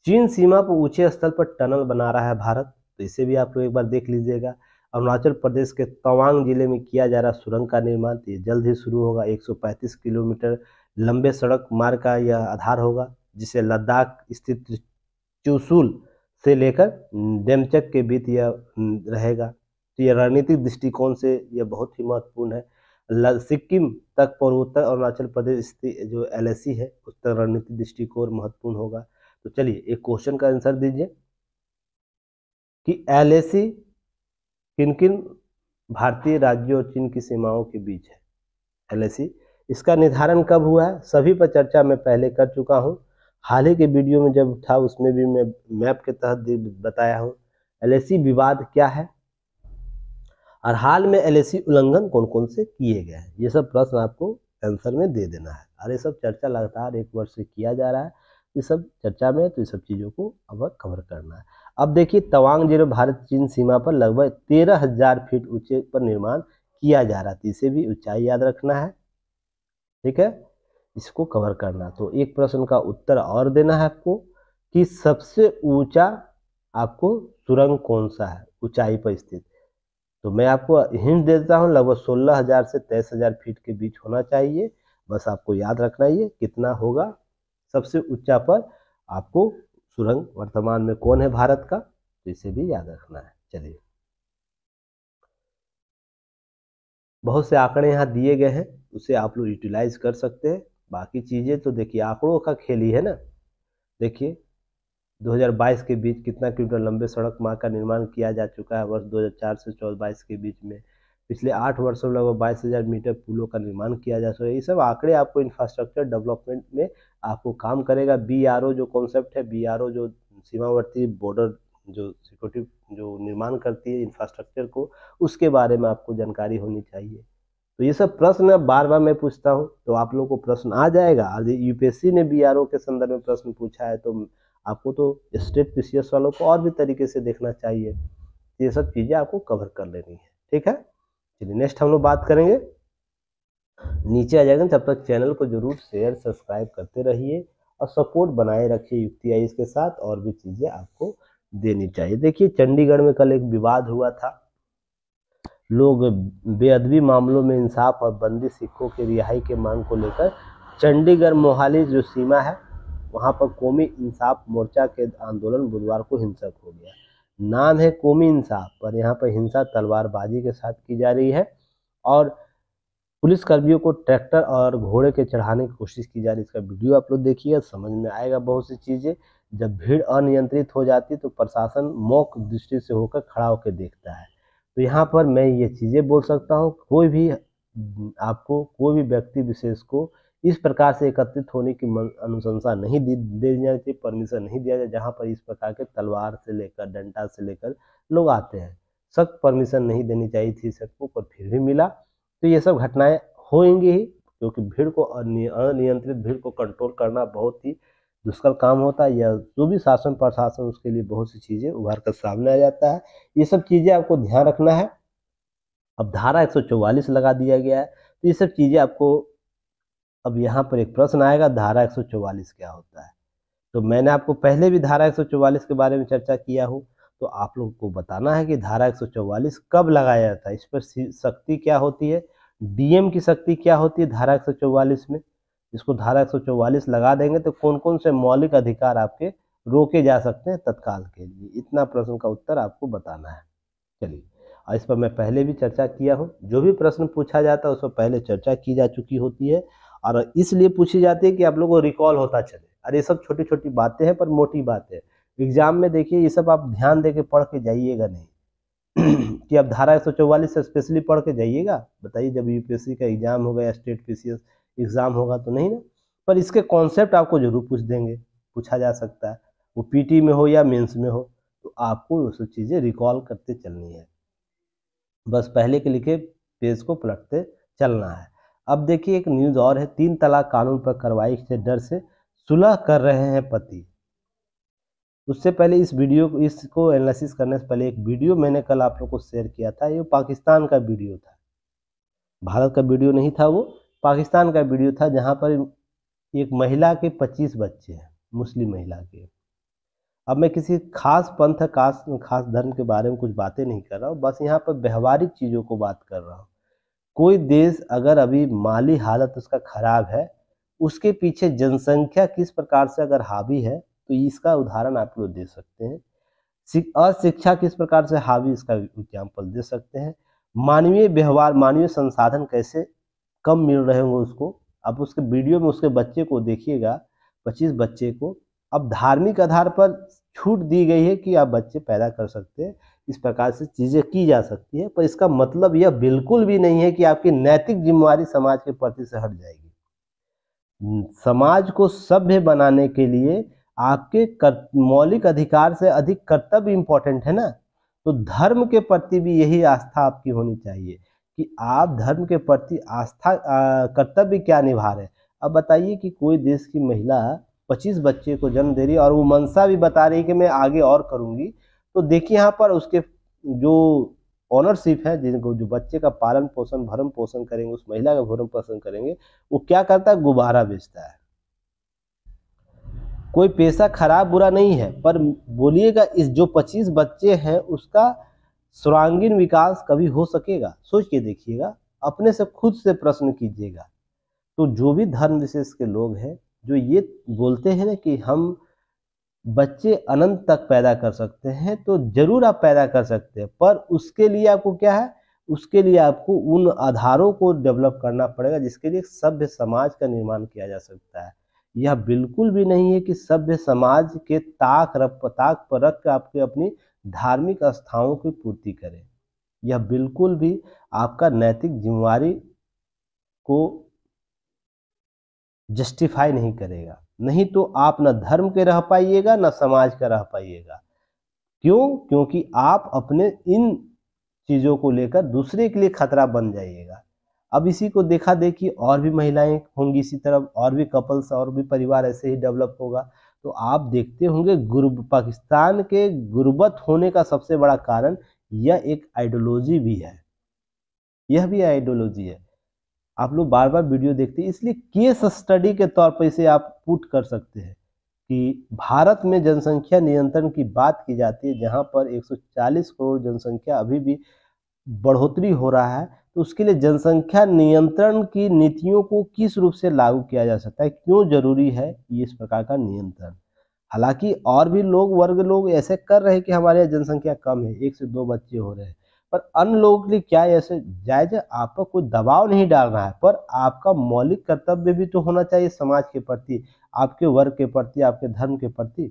चीन सीमा पर ऊंचे स्तर पर टनल बना रहा है भारत, तो इसे भी आप लोग एक बार देख लीजिएगा। अरुणाचल प्रदेश के तवांग जिले में किया जा रहा सुरंग का निर्माण, तो ये जल्द ही शुरू होगा। 135 किलोमीटर लंबे सड़क मार्ग का यह आधार होगा, जिसे लद्दाख स्थित चुशुल से लेकर डेमचक के बीच यह रहेगा। तो यह रणनीतिक दृष्टिकोण से यह बहुत ही महत्वपूर्ण है। सिक्किम तक पूर्वोत्तर अरुणाचल प्रदेश स्थित जो एलएसी है उस तक रणनीतिक दृष्टिकोण महत्वपूर्ण होगा। तो चलिए एक क्वेश्चन का आंसर दीजिए कि एलएसी किन किन भारतीय राज्यों और चीन की सीमाओं के बीच है। एलएसी इसका निर्धारण कब हुआ है, सभी पर चर्चा मैं पहले कर चुका हूँ। हाल ही के वीडियो में जब था उसमें भी मैं मैप के तहत बताया हूँ एलएसी विवाद क्या है और हाल में एलएसी उल्लंघन कौन कौन से किए गए हैं। ये सब प्रश्न आपको आंसर में दे देना है। और ये सब चर्चा लगातार 1 वर्ष से किया जा रहा है, ये सब चर्चा में, तो ये सब चीज़ों को अब कवर करना है। अब देखिए तवांग जिले भारत चीन सीमा पर लगभग 13,000 फीट ऊंचे पर निर्माण किया जा रहा है, तो इसे भी ऊंचाई याद रखना है, ठीक है, इसको कवर करना। तो एक प्रश्न का उत्तर और देना है आपको कि सबसे ऊंचा आपको सुरंग कौन सा है ऊंचाई पर स्थित। तो मैं आपको हिंट देता हूँ, लगभग 16,000 से 23,000 फीट के बीच होना चाहिए। बस आपको याद रखना ये कितना होगा सबसे ऊंचा पर आपको सुरंग वर्तमान में कौन है भारत का, तो इसे भी याद रखना है। चलिए बहुत से आंकड़े यहाँ दिए गए हैं, उसे आप लोग यूटिलाइज कर सकते हैं। बाकी चीज़ें तो देखिए आंकड़ों का खेल ही है ना। देखिए 2022 के बीच कितना किलोमीटर लंबे सड़क मार्ग का निर्माण किया जा चुका है वर्ष 2004 से 22 के बीच में। पिछले 8 वर्षों में लगभग 22,000 मीटर पुलों का निर्माण किया जा चुका है। ये सब आंकड़े आपको इंफ्रास्ट्रक्चर डेवलपमेंट में आपको काम करेगा। BRO जो कॉन्सेप्ट है, BRO जो सीमावर्ती बॉर्डर जो सिक्योरिटी जो निर्माण करती है इंफ्रास्ट्रक्चर को, उसके बारे में आपको जानकारी होनी चाहिए। तो ये सब प्रश्न बार बार मैं पूछता हूँ तो आप लोगों को प्रश्न आ जाएगा। और UPSC ने BRO के संदर्भ में प्रश्न पूछा है तो आपको तो स्टेट PCS वालों को और भी तरीके से देखना चाहिए। ये सब चीज़ें आपको कवर कर लेनी है, ठीक है। चलिए नेक्स्ट हम लोग बात करेंगे, नीचे आ जाएगा। तब तक चैनल को जरूर शेयर सब्सक्राइब करते रहिए और सपोर्ट बनाए रखिए युक्ति आइज के साथ, और भी चीज़ें आपको देनी चाहिए। देखिए चंडीगढ़ में कल एक विवाद हुआ था। लोग बेअदबी मामलों में इंसाफ और बंदी सिखों की रिहाई के मांग को लेकर चंडीगढ़ मोहाली जो सीमा है वहां पर कौमी इंसाफ मोर्चा के आंदोलन बुधवार को हिंसक हो गया। नाम है कौमी इंसाफ, पर यहाँ पर हिंसा तलवारबाजी के साथ की जा रही है और पुलिसकर्मियों को ट्रैक्टर और घोड़े के चढ़ाने की कोशिश की जा रही है। इसका वीडियो आप लोग देखिए, समझ में आएगा बहुत सी चीज़ें। जब भीड़ अनियंत्रित हो जाती तो प्रशासन मौक दृष्टि से होकर खड़ा होकर देखता है। तो यहाँ पर मैं ये चीज़ें बोल सकता हूँ, कोई भी आपको कोई भी व्यक्ति विशेष को इस प्रकार से एकत्रित होने की अनुशंसा नहीं दी जाती, परमिशन नहीं दिया जाए। जहाँ पर इस प्रकार के तलवार से लेकर डंडा से लेकर लोग आते हैं, सख्त परमिशन नहीं देनी चाहिए थी सबको, पर फिर भी मिला। तो ये सब घटनाएं होंगी ही, क्योंकि भीड़ को अनियंत्रित भीड़ को कंट्रोल करना बहुत ही दुष्कर काम होता है। या जो भी शासन प्रशासन उसके लिए बहुत सी चीज़ें उभर कर सामने आ जाता है। ये सब चीज़ें आपको ध्यान रखना है। अब धारा 144 लगा दिया गया है, तो ये सब चीज़ें आपको, अब यहाँ पर एक प्रश्न आएगा धारा 144 क्या होता है। तो मैंने आपको पहले भी धारा 144 के बारे में चर्चा किया हूँ, तो आप लोगों को बताना है कि धारा 144 कब लगाया जाता है, इस पर शक्ति क्या होती है, DM की शक्ति क्या होती है धारा 144 में। इसको धारा 144 लगा देंगे तो कौन कौन से मौलिक अधिकार आपके रोके जा सकते हैं तत्काल के लिए, इतना प्रश्न का उत्तर आपको बताना है। चलिए, और इस पर मैं पहले भी चर्चा किया हूँ। जो भी प्रश्न पूछा जाता है उस पर पहले चर्चा की जा चुकी होती है, और इसलिए पूछी जाती है कि आप लोगों को रिकॉल होता चले। अरे ये सब छोटी छोटी बातें हैं पर मोटी बातें। एग्जाम में देखिए ये सब आप ध्यान दे के पढ़ के जाइएगा नहीं कि अब धारा 144 से स्पेशली पढ़ के जाइएगा। बताइए, जब UPSC का एग्जाम होगा या स्टेट PCS एग्जाम होगा तो नहीं ना। पर इसके कॉन्सेप्ट आपको जरूर पूछ देंगे, पूछा जा सकता है, वो PT में हो या मेंस में हो, तो आपको वो सब चीज़ें रिकॉल करते चलनी है। बस पहले के लिखे पेज को पलटते चलना है। अब देखिए एक न्यूज़ और है, 3 तलाक कानून पर कार्रवाई से डर से सुलह कर रहे हैं पति। उससे पहले इस वीडियो को, इसको एनालिसिस करने से पहले एक वीडियो मैंने कल आप लोग को शेयर किया था। ये पाकिस्तान का वीडियो था, भारत का वीडियो नहीं था, वो पाकिस्तान का वीडियो था, जहाँ पर एक महिला के 25 बच्चे हैं, मुस्लिम महिला के। अब मैं किसी खास पंथ खास धर्म के बारे में कुछ बातें नहीं कर रहा हूँ, बस यहाँ पर व्यवहारिक चीज़ों को बात कर रहा हूँ। कोई देश अगर अभी माली हालत उसका खराब है, उसके पीछे जनसंख्या किस प्रकार से अगर हावी है, तो इसका उदाहरण आप लोग दे सकते हैं। अशिक्षा किस प्रकार से हावी, इसका एग्जाम्पल दे सकते हैं। मानवीय व्यवहार, मानवीय संसाधन कैसे कम मिल रहे होंगे उसको। अब उसके वीडियो में उसके बच्चे को देखिएगा, 25 बच्चे को। अब धार्मिक आधार पर छूट दी गई है कि आप बच्चे पैदा कर सकते हैं, इस प्रकार से चीज़ें की जा सकती है, पर इसका मतलब यह बिल्कुल भी नहीं है कि आपकी नैतिक जिम्मेवारी समाज के प्रति से हट जाएगी। समाज को सभ्य बनाने के लिए आपके मौलिक अधिकार से अधिक कर्तव्य इंपॉर्टेंट है ना। तो धर्म के प्रति भी यही आस्था आपकी होनी चाहिए कि आप धर्म के प्रति आस्था कर्तव्य क्या निभा रहे हैं। अब बताइए कि कोई देश की महिला 25 बच्चे को जन्म दे रही है और वो मनसा भी बता रही है कि मैं आगे और करूंगी, तो देखिए यहाँ पर उसके जो ऑनरशिप है, जिनको जो बच्चे का पालन पोषण भरण पोषण करेंगे, उस महिला का भरण पोषण करेंगे, वो क्या करता है, गुब्बारा बेचता है। कोई पेशा खराब बुरा नहीं है, पर बोलिएगा इस जो 25 बच्चे हैं उसका सर्वांगीण विकास कभी हो सकेगा? सोच के देखिएगा, अपने से खुद से प्रश्न कीजिएगा। तो जो भी धर्म विशेष के लोग हैं जो ये बोलते हैं ना कि हम बच्चे अनंत तक पैदा कर सकते हैं, तो जरूर आप पैदा कर सकते हैं, पर उसके लिए आपको क्या है, उसके लिए आपको उन आधारों को डेवलप करना पड़ेगा जिसके लिए सभ्य समाज का निर्माण किया जा सकता है। यह बिल्कुल भी नहीं है कि सभ्य समाज के ताक पर रख कर आपके अपनी धार्मिक आस्थाओं की पूर्ति करें। यह बिल्कुल भी आपका नैतिक जिम्मेवारी को जस्टिफाई नहीं करेगा। नहीं तो आप न धर्म के रह पाइएगा न समाज का रह पाइएगा। क्यों? क्योंकि आप अपने इन चीज़ों को लेकर दूसरे के लिए खतरा बन जाइएगा। अब इसी को देखा देखी और भी महिलाएं होंगी इसी तरफ, और भी कपल्स और भी परिवार ऐसे ही डेवलप होगा। तो आप देखते होंगे पाकिस्तान के गुर्बत होने का सबसे बड़ा कारण यह एक आइडियोलॉजी भी है। यह भी आइडियोलॉजी है। आप लोग बार बार वीडियो देखते हैं, इसलिए केस स्टडी के तौर पर इसे आप पुट कर सकते हैं कि भारत में जनसंख्या नियंत्रण की बात की जाती है, जहां पर 140 करोड़ जनसंख्या अभी भी बढ़ोतरी हो रहा है। तो उसके लिए जनसंख्या नियंत्रण की नीतियों को किस रूप से लागू किया जा सकता है, क्यों जरूरी है इस प्रकार का नियंत्रण। हालांकि और भी लोग ऐसे कर रहे हैं कि हमारे यहाँ जनसंख्या कम है, 1 से 2 बच्चे हो रहे हैं, पर अन्य लोगों के लिए क्या ऐसे जायज है? आप पर कोई दबाव नहीं डाल रहा है, पर आपका मौलिक कर्तव्य भी तो होना चाहिए समाज के प्रति, आपके वर्ग के प्रति, आपके धर्म के प्रति।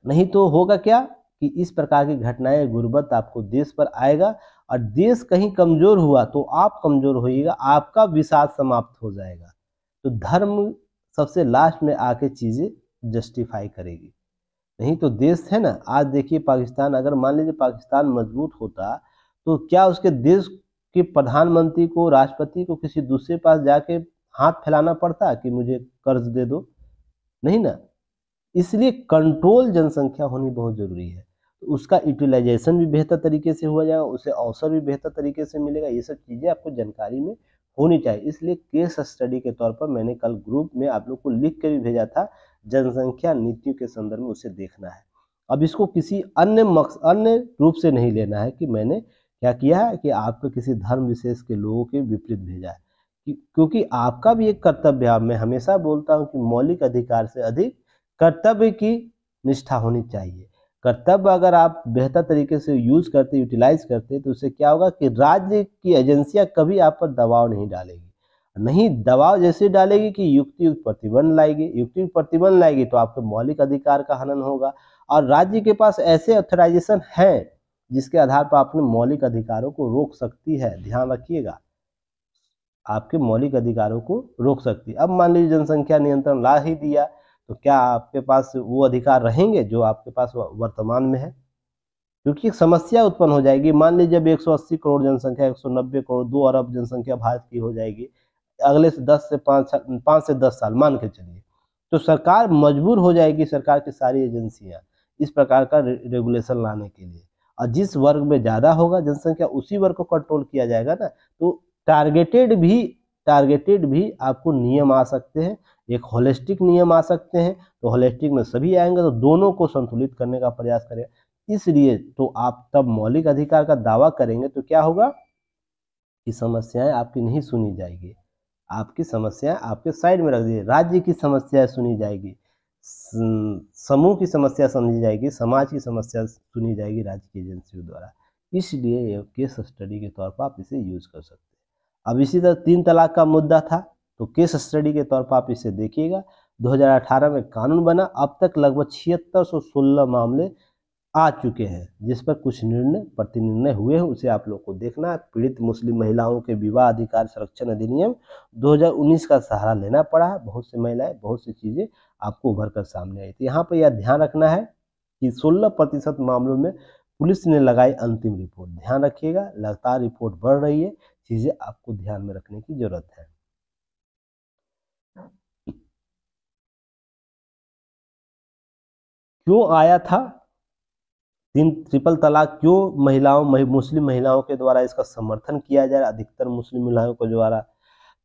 नहीं तो होगा क्या कि इस प्रकार की घटनाएं, गुर्बत आपको देश पर आएगा, और देश कहीं कमजोर हुआ तो आप कमजोर होइएगा, आपका विषाद समाप्त हो जाएगा। तो धर्म सबसे लास्ट में आके चीजें जस्टिफाई करेगी। नहीं तो देश है ना, आज देखिए पाकिस्तान, अगर मान लीजिए पाकिस्तान मजबूत होता तो क्या उसके देश के प्रधानमंत्री को, राष्ट्रपति को किसी दूसरे पास जाके हाथ फैलाना पड़ता कि मुझे कर्ज दे दो? नहीं ना। इसलिए कंट्रोल जनसंख्या होनी बहुत जरूरी है। तो उसका यूटिलाइजेशन भी बेहतर तरीके से हो जाएगा, उसे अवसर भी बेहतर तरीके से मिलेगा। ये सब चीज़ें आपको जानकारी में होनी चाहिए। इसलिए केस स्टडी के तौर पर मैंने कल ग्रुप में आप लोग को लिख के भी भेजा था, जनसंख्या नीतियों के संदर्भ में उसे देखना है। अब इसको किसी अन्य रूप से नहीं लेना है कि मैंने क्या किया है कि आपको किसी धर्म विशेष के लोगों के विपरीत भेजा है, क्योंकि आपका भी एक कर्तव्य है। मैं हमेशा बोलता हूँ कि मौलिक अधिकार से अधिक कर्तव्य की निष्ठा होनी चाहिए। कर्तव्य अगर आप बेहतर तरीके से यूज करते, यूटिलाइज करते, तो उससे क्या होगा कि राज्य की एजेंसियां कभी आप पर दबाव नहीं डालेगी। नहीं, दबाव जैसे डालेगी कि युक्त प्रतिबंध लाएगी, युक्त प्रतिबंध लाएगी तो आपके मौलिक अधिकार का हनन होगा। और राज्य के पास ऐसे ऑथराइजेशन है जिसके आधार पर अपने मौलिक अधिकारों को रोक सकती है। ध्यान रखिएगा, आपके मौलिक अधिकारों को रोक सकती है। अब मान लीजिए जनसंख्या नियंत्रण ला ही दिया, तो क्या आपके पास वो अधिकार रहेंगे जो आपके पास वर्तमान में है? क्योंकि एक समस्या उत्पन्न हो जाएगी। मान लीजिए जब 180 करोड़ जनसंख्या, 190 करोड़, 2 अरब जनसंख्या भारत की हो जाएगी अगले से 5 से 10 साल मान के चलिए, तो सरकार मजबूर हो जाएगी, सरकार की सारी एजेंसियां इस प्रकार का रेगुलेशन लाने के लिए। और जिस वर्ग में ज़्यादा होगा जनसंख्या, उसी वर्ग को कंट्रोल किया जाएगा ना। तो टारगेटेड भी आपको नियम आ सकते हैं, एक होलिस्टिक नियम आ सकते हैं। तो होलिस्टिक में सभी आएंगे, तो दोनों को संतुलित करने का प्रयास करेगा। इसलिए तो आप तब मौलिक अधिकार का दावा करेंगे तो क्या होगा कि समस्याएं आपकी नहीं सुनी जाएगी, आपकी समस्याएं आपके साइड में रख दी, राज्य की समस्याएं सुनी जाएगी, समूह की समस्या समझी जाएगी, समाज की समस्या सुनी जाएगी राज्य की एजेंसियों द्वारा। इसलिए ये केस स्टडी के तौर पर आप इसे यूज कर सकते हैं। अब इसी तरह 3 तलाक का मुद्दा था, तो केस स्टडी के तौर पर आप इसे देखिएगा। 2018 में कानून बना, अब तक लगभग 7616 मामले आ चुके हैं, जिस पर कुछ प्रतिनिर्णय हुए हैं, उसे आप लोग को देखना है। पीड़ित मुस्लिम महिलाओं के विवाह अधिकार संरक्षण अधिनियम 2019 का सहारा लेना पड़ा है। बहुत सी महिलाएं, बहुत सी चीज़ें आपको उभर कर सामने आई थी। यहाँ पर यह ध्यान रखना है कि 16% मामलों में पुलिस ने लगाई अंतिम रिपोर्ट। ध्यान रखिएगा, लगातार रिपोर्ट बढ़ रही है, चीज़ें आपको ध्यान में रखने की जरूरत है। क्यों आया था 3 ट्रिपल तलाक? क्यों मुस्लिम महिलाओं के द्वारा इसका समर्थन किया जा रहा है, अधिकतर मुस्लिम महिलाओं के द्वारा?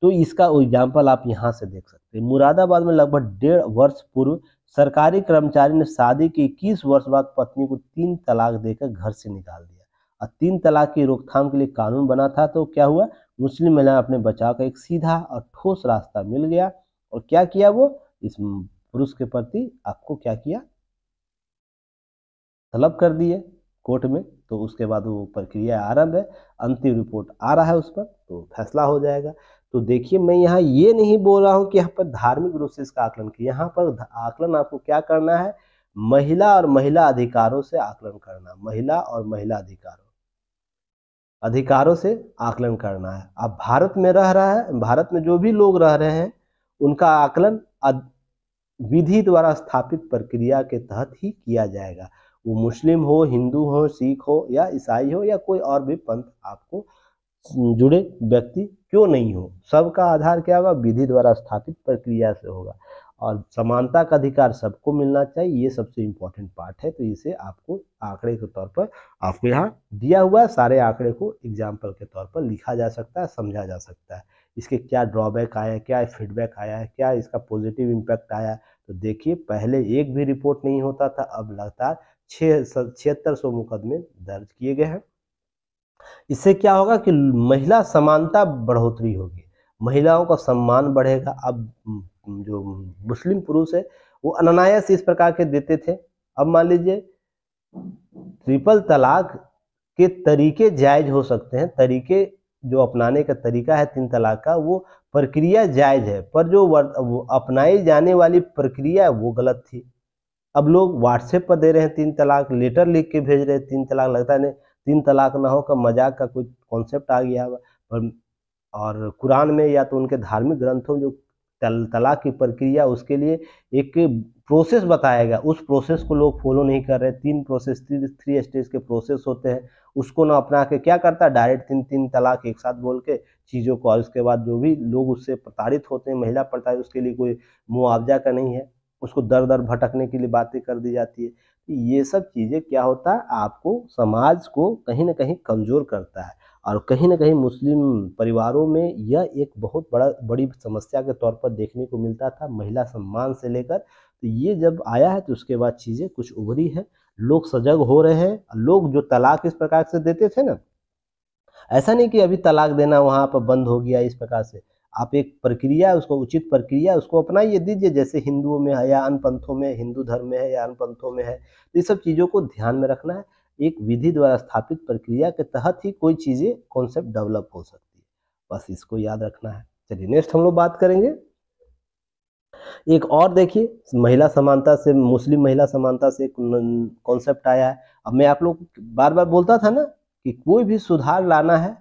तो इसका एग्जाम्पल आप यहाँ से देख सकते हैं। मुरादाबाद में लगभग 1.5 वर्ष पूर्व सरकारी कर्मचारी ने शादी के 21 वर्ष बाद पत्नी को 3 तलाक देकर घर से निकाल दिया। और 3 तलाक की रोकथाम के लिए कानून बना था, तो क्या हुआ, मुस्लिम महिला अपने बचाव का एक सीधा और ठोस रास्ता मिल गया। और क्या किया, वो इस पुरुष के प्रति आपको क्या किया, तलब कर दिए कोर्ट में। तो तो उसके बाद वो प्रक्रिया आरंभ है, अंतिम रिपोर्ट आ रहा है उस पर, तो फैसला हो जाएगा। तो देखिए, मैं यहाँ ये नहीं बोल रहा हूँ कि यहाँ पर धार्मिक रूप से इसका आकलन किया, यहाँ पर आकलन आपको क्या करना है, महिला और महिला अधिकारों से आकलन करना, महिला और महिला अधिकारों से आकलन करना है। अब भारत में रह रहा है, भारत में जो भी लोग रह रहे हैं उनका आकलन विधि द्वारा स्थापित प्रक्रिया के तहत ही किया जाएगा। वो मुस्लिम हो, हिंदू हो, सिख हो या ईसाई हो या कोई और भी पंथ आपको जुड़े व्यक्ति क्यों नहीं हो, सबका आधार क्या होगा, विधि द्वारा स्थापित प्रक्रिया से होगा। और समानता का अधिकार सबको मिलना चाहिए, ये सबसे इम्पोर्टेंट पार्ट है। तो इसे आपको आंकड़े के तौर पर आपको यहाँ दिया हुआ है, सारे आंकड़े को एग्जाम्पल के तौर पर लिखा जा सकता है, समझा जा सकता है। इसके क्या ड्रॉबैक आया है, क्या फीडबैक आया है, क्या इसका पॉजिटिव इम्पैक्ट आया है। तो देखिए, पहले एक भी रिपोर्ट नहीं होता था, अब लगातार 7600 मुकदमे दर्ज किए गए हैं। इससे क्या होगा कि महिला समानता बढ़ोतरी होगी, महिलाओं का सम्मान बढ़ेगा। अब जो मुस्लिम पुरुष है वो अनायास इस प्रकार के देते थे, अब मान लीजिए ट्रिपल तलाक के तरीके जायज हो सकते हैं, तरीके जो अपनाने का तरीका है 3 तलाक का, वो प्रक्रिया जायज है, पर जो अपनाई जाने वाली प्रक्रिया है वो गलत थी। अब लोग व्हाट्सएप पर दे रहे हैं 3 तलाक, लेटर लिख के भेज रहे हैं 3 तलाक, लगता है नहीं 3 तलाक ना हो का मजाक का कोई कॉन्सेप्ट आ गया है। और कुरान में या तो उनके धार्मिक ग्रंथों जो तलाक की प्रक्रिया, उसके लिए एक प्रोसेस बताया गया, उस प्रोसेस को लोग फॉलो नहीं कर रहे। 3 प्रोसेस, 3 स्टेज के प्रोसेस होते हैं, उसको ना अपना के क्या करता है, डायरेक्ट 3 तलाक एक साथ बोल के चीज़ों को, और उसके बाद जो भी लोग उससे प्रताड़ित होते हैं, महिला प्रताड़ित, उसके लिए कोई मुआवजा का नहीं है, उसको दर दर भटकने के लिए बातें कर दी जाती है। ये सब चीज़ें क्या होता है, आपको समाज को कहीं ना कहीं कमज़ोर करता है। और कहीं ना कहीं मुस्लिम परिवारों में यह एक बहुत बड़ी समस्या के तौर पर देखने को मिलता था, महिला सम्मान से लेकर। तो ये जब आया है तो उसके बाद चीज़ें कुछ उभरी है, लोग सजग हो रहे हैं। लोग जो तलाक इस प्रकार से देते थे ना, ऐसा नहीं कि अभी तलाक देना वहाँ पर बंद हो गया इस प्रकार से। आप एक प्रक्रिया, उसको उचित प्रक्रिया उसको अपनाइए, दीजिए, जैसे हिंदुओं में है या अन्य पंथों में, हिंदू धर्म में है या अन्य पंथों में है। तो ये सब चीज़ों को ध्यान में रखना है। एक विधि द्वारा स्थापित प्रक्रिया के तहत ही कोई चीज़ें कॉन्सेप्ट डेवलप हो सकती है, बस इसको याद रखना है। चलिए नेक्स्ट हम लोग बात करेंगे एक और, देखिए महिला समानता से, मुस्लिम महिला समानता से एक कॉन्सेप्ट आया है। अब मैं आप लोग बार बार बोलता था ना कि कोई भी सुधार लाना है,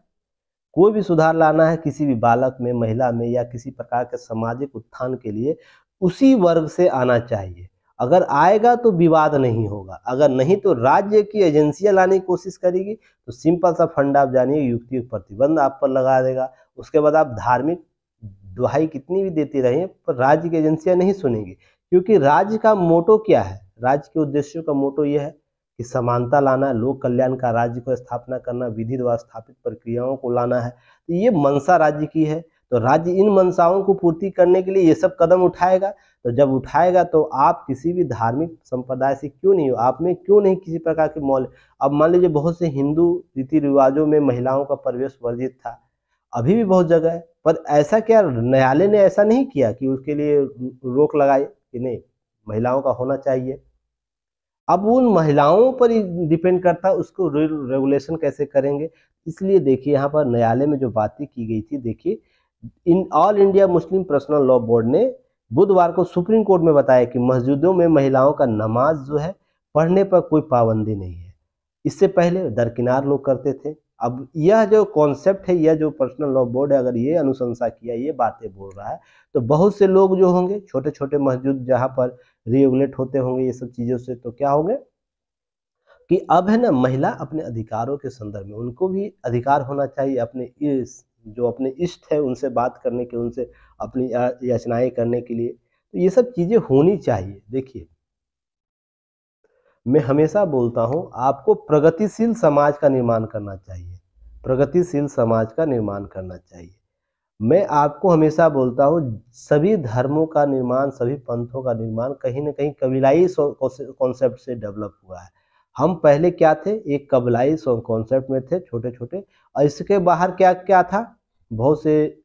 कोई भी सुधार लाना है किसी भी बालक में, महिला में या किसी प्रकार के सामाजिक उत्थान के लिए, उसी वर्ग से आना चाहिए। अगर आएगा तो विवाद नहीं होगा, अगर नहीं तो राज्य की एजेंसियां लाने की कोशिश करेगी। तो सिंपल सा फंडा आप जानिए, युक्ति प्रतिबंध आप पर लगा देगा। उसके बाद आप धार्मिक दुहाई कितनी भी देती रहिए, पर राज्य की एजेंसियां नहीं सुनेंगी, क्योंकि राज्य का मोटो क्या है, राज्य के उद्देश्यों का मोटो यह है कि समानता लाना, लोक कल्याण का राज्य को स्थापना करना, विधि द्वारा स्थापित प्रक्रियाओं को लाना है। तो ये मंशा राज्य की है। तो राज्य इन मंशाओं को पूर्ति करने के लिए ये सब कदम उठाएगा। तो जब उठाएगा तो आप किसी भी धार्मिक संप्रदाय से क्यों नहीं हो, आप में क्यों नहीं किसी प्रकार के मौल। अब मान लीजिए बहुत से हिंदू रीति रिवाजों में महिलाओं का प्रवेश वर्जित था, अभी भी बहुत जगह है, पर ऐसा क्या न्यायालय ने ऐसा नहीं किया कि उसके लिए रोक लगाई कि नहीं, महिलाओं का होना चाहिए। अब उन महिलाओं पर ही डिपेंड करता है उसको रेगुलेशन कैसे करेंगे। इसलिए देखिए यहाँ पर न्यायालय में जो बातें की गई थी, देखिए in all India Muslim personal law board ने बुधवार को सुप्रीम कोर्ट में बताया कि मस्जिदों में महिलाओं का नमाज जो है पढ़ने पर कोई पाबंदी नहीं है। इससे पहले दरकिनार लोग करते थे। अब यह जो कॉन्सेप्ट है, यह जो पर्सनल लॉ बोर्ड है, अगर ये अनुशंसा किया, ये बातें बोल रहा है, तो बहुत से लोग जो होंगे, छोटे छोटे मस्जिद जहाँ पर रेगुलेट होते होंगे ये सब चीज़ों से, तो क्या होंगे कि अब है ना, महिला अपने अधिकारों के संदर्भ में उनको भी अधिकार होना चाहिए, अपने जो अपने इष्ट है उनसे बात करने के, उनसे अपनी याचनाएं करने के लिए। तो ये सब चीज़ें होनी चाहिए। देखिए मैं हमेशा बोलता हूँ, आपको प्रगतिशील समाज का निर्माण करना चाहिए, प्रगतिशील समाज का निर्माण करना चाहिए। मैं आपको हमेशा बोलता हूँ, सभी धर्मों का निर्माण, सभी पंथों का निर्माण कहीं ना कहीं कबीलाई कॉन्सेप्ट से डेवलप हुआ है। हम पहले क्या थे, एक कबीलाई कॉन्सेप्ट में थे, छोटे छोटे, और इसके बाहर क्या क्या था, बहुत से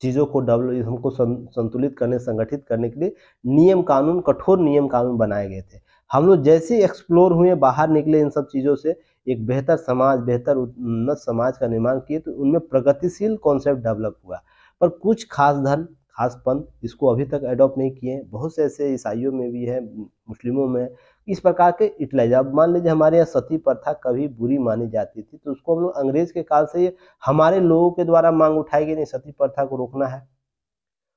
चीज़ों को डेवलप, हमको संतुलित करने, संगठित करने के लिए नियम कानून, कठोर नियम कानून बनाए गए थे। हम लोग जैसे एक्सप्लोर हुए, बाहर निकले इन सब चीज़ों से, एक बेहतर समाज, बेहतर उन्नत समाज का निर्माण किए, तो उनमें प्रगतिशील कॉन्सेप्ट डेवलप हुआ। पर कुछ खास धर्म, खास पंथ इसको अभी तक अडॉप्ट नहीं किए हैं। बहुत से ऐसे ईसाइयों में भी है, मुस्लिमों में इस प्रकार के यूटिलाइज। अब मान लीजिए हमारे यहाँ सती प्रथा कभी बुरी मानी जाती थी, तो उसको हम लोग अंग्रेज के काल से हमारे लोगों के द्वारा मांग उठाई गई, नहीं सती प्रथा को रोकना है।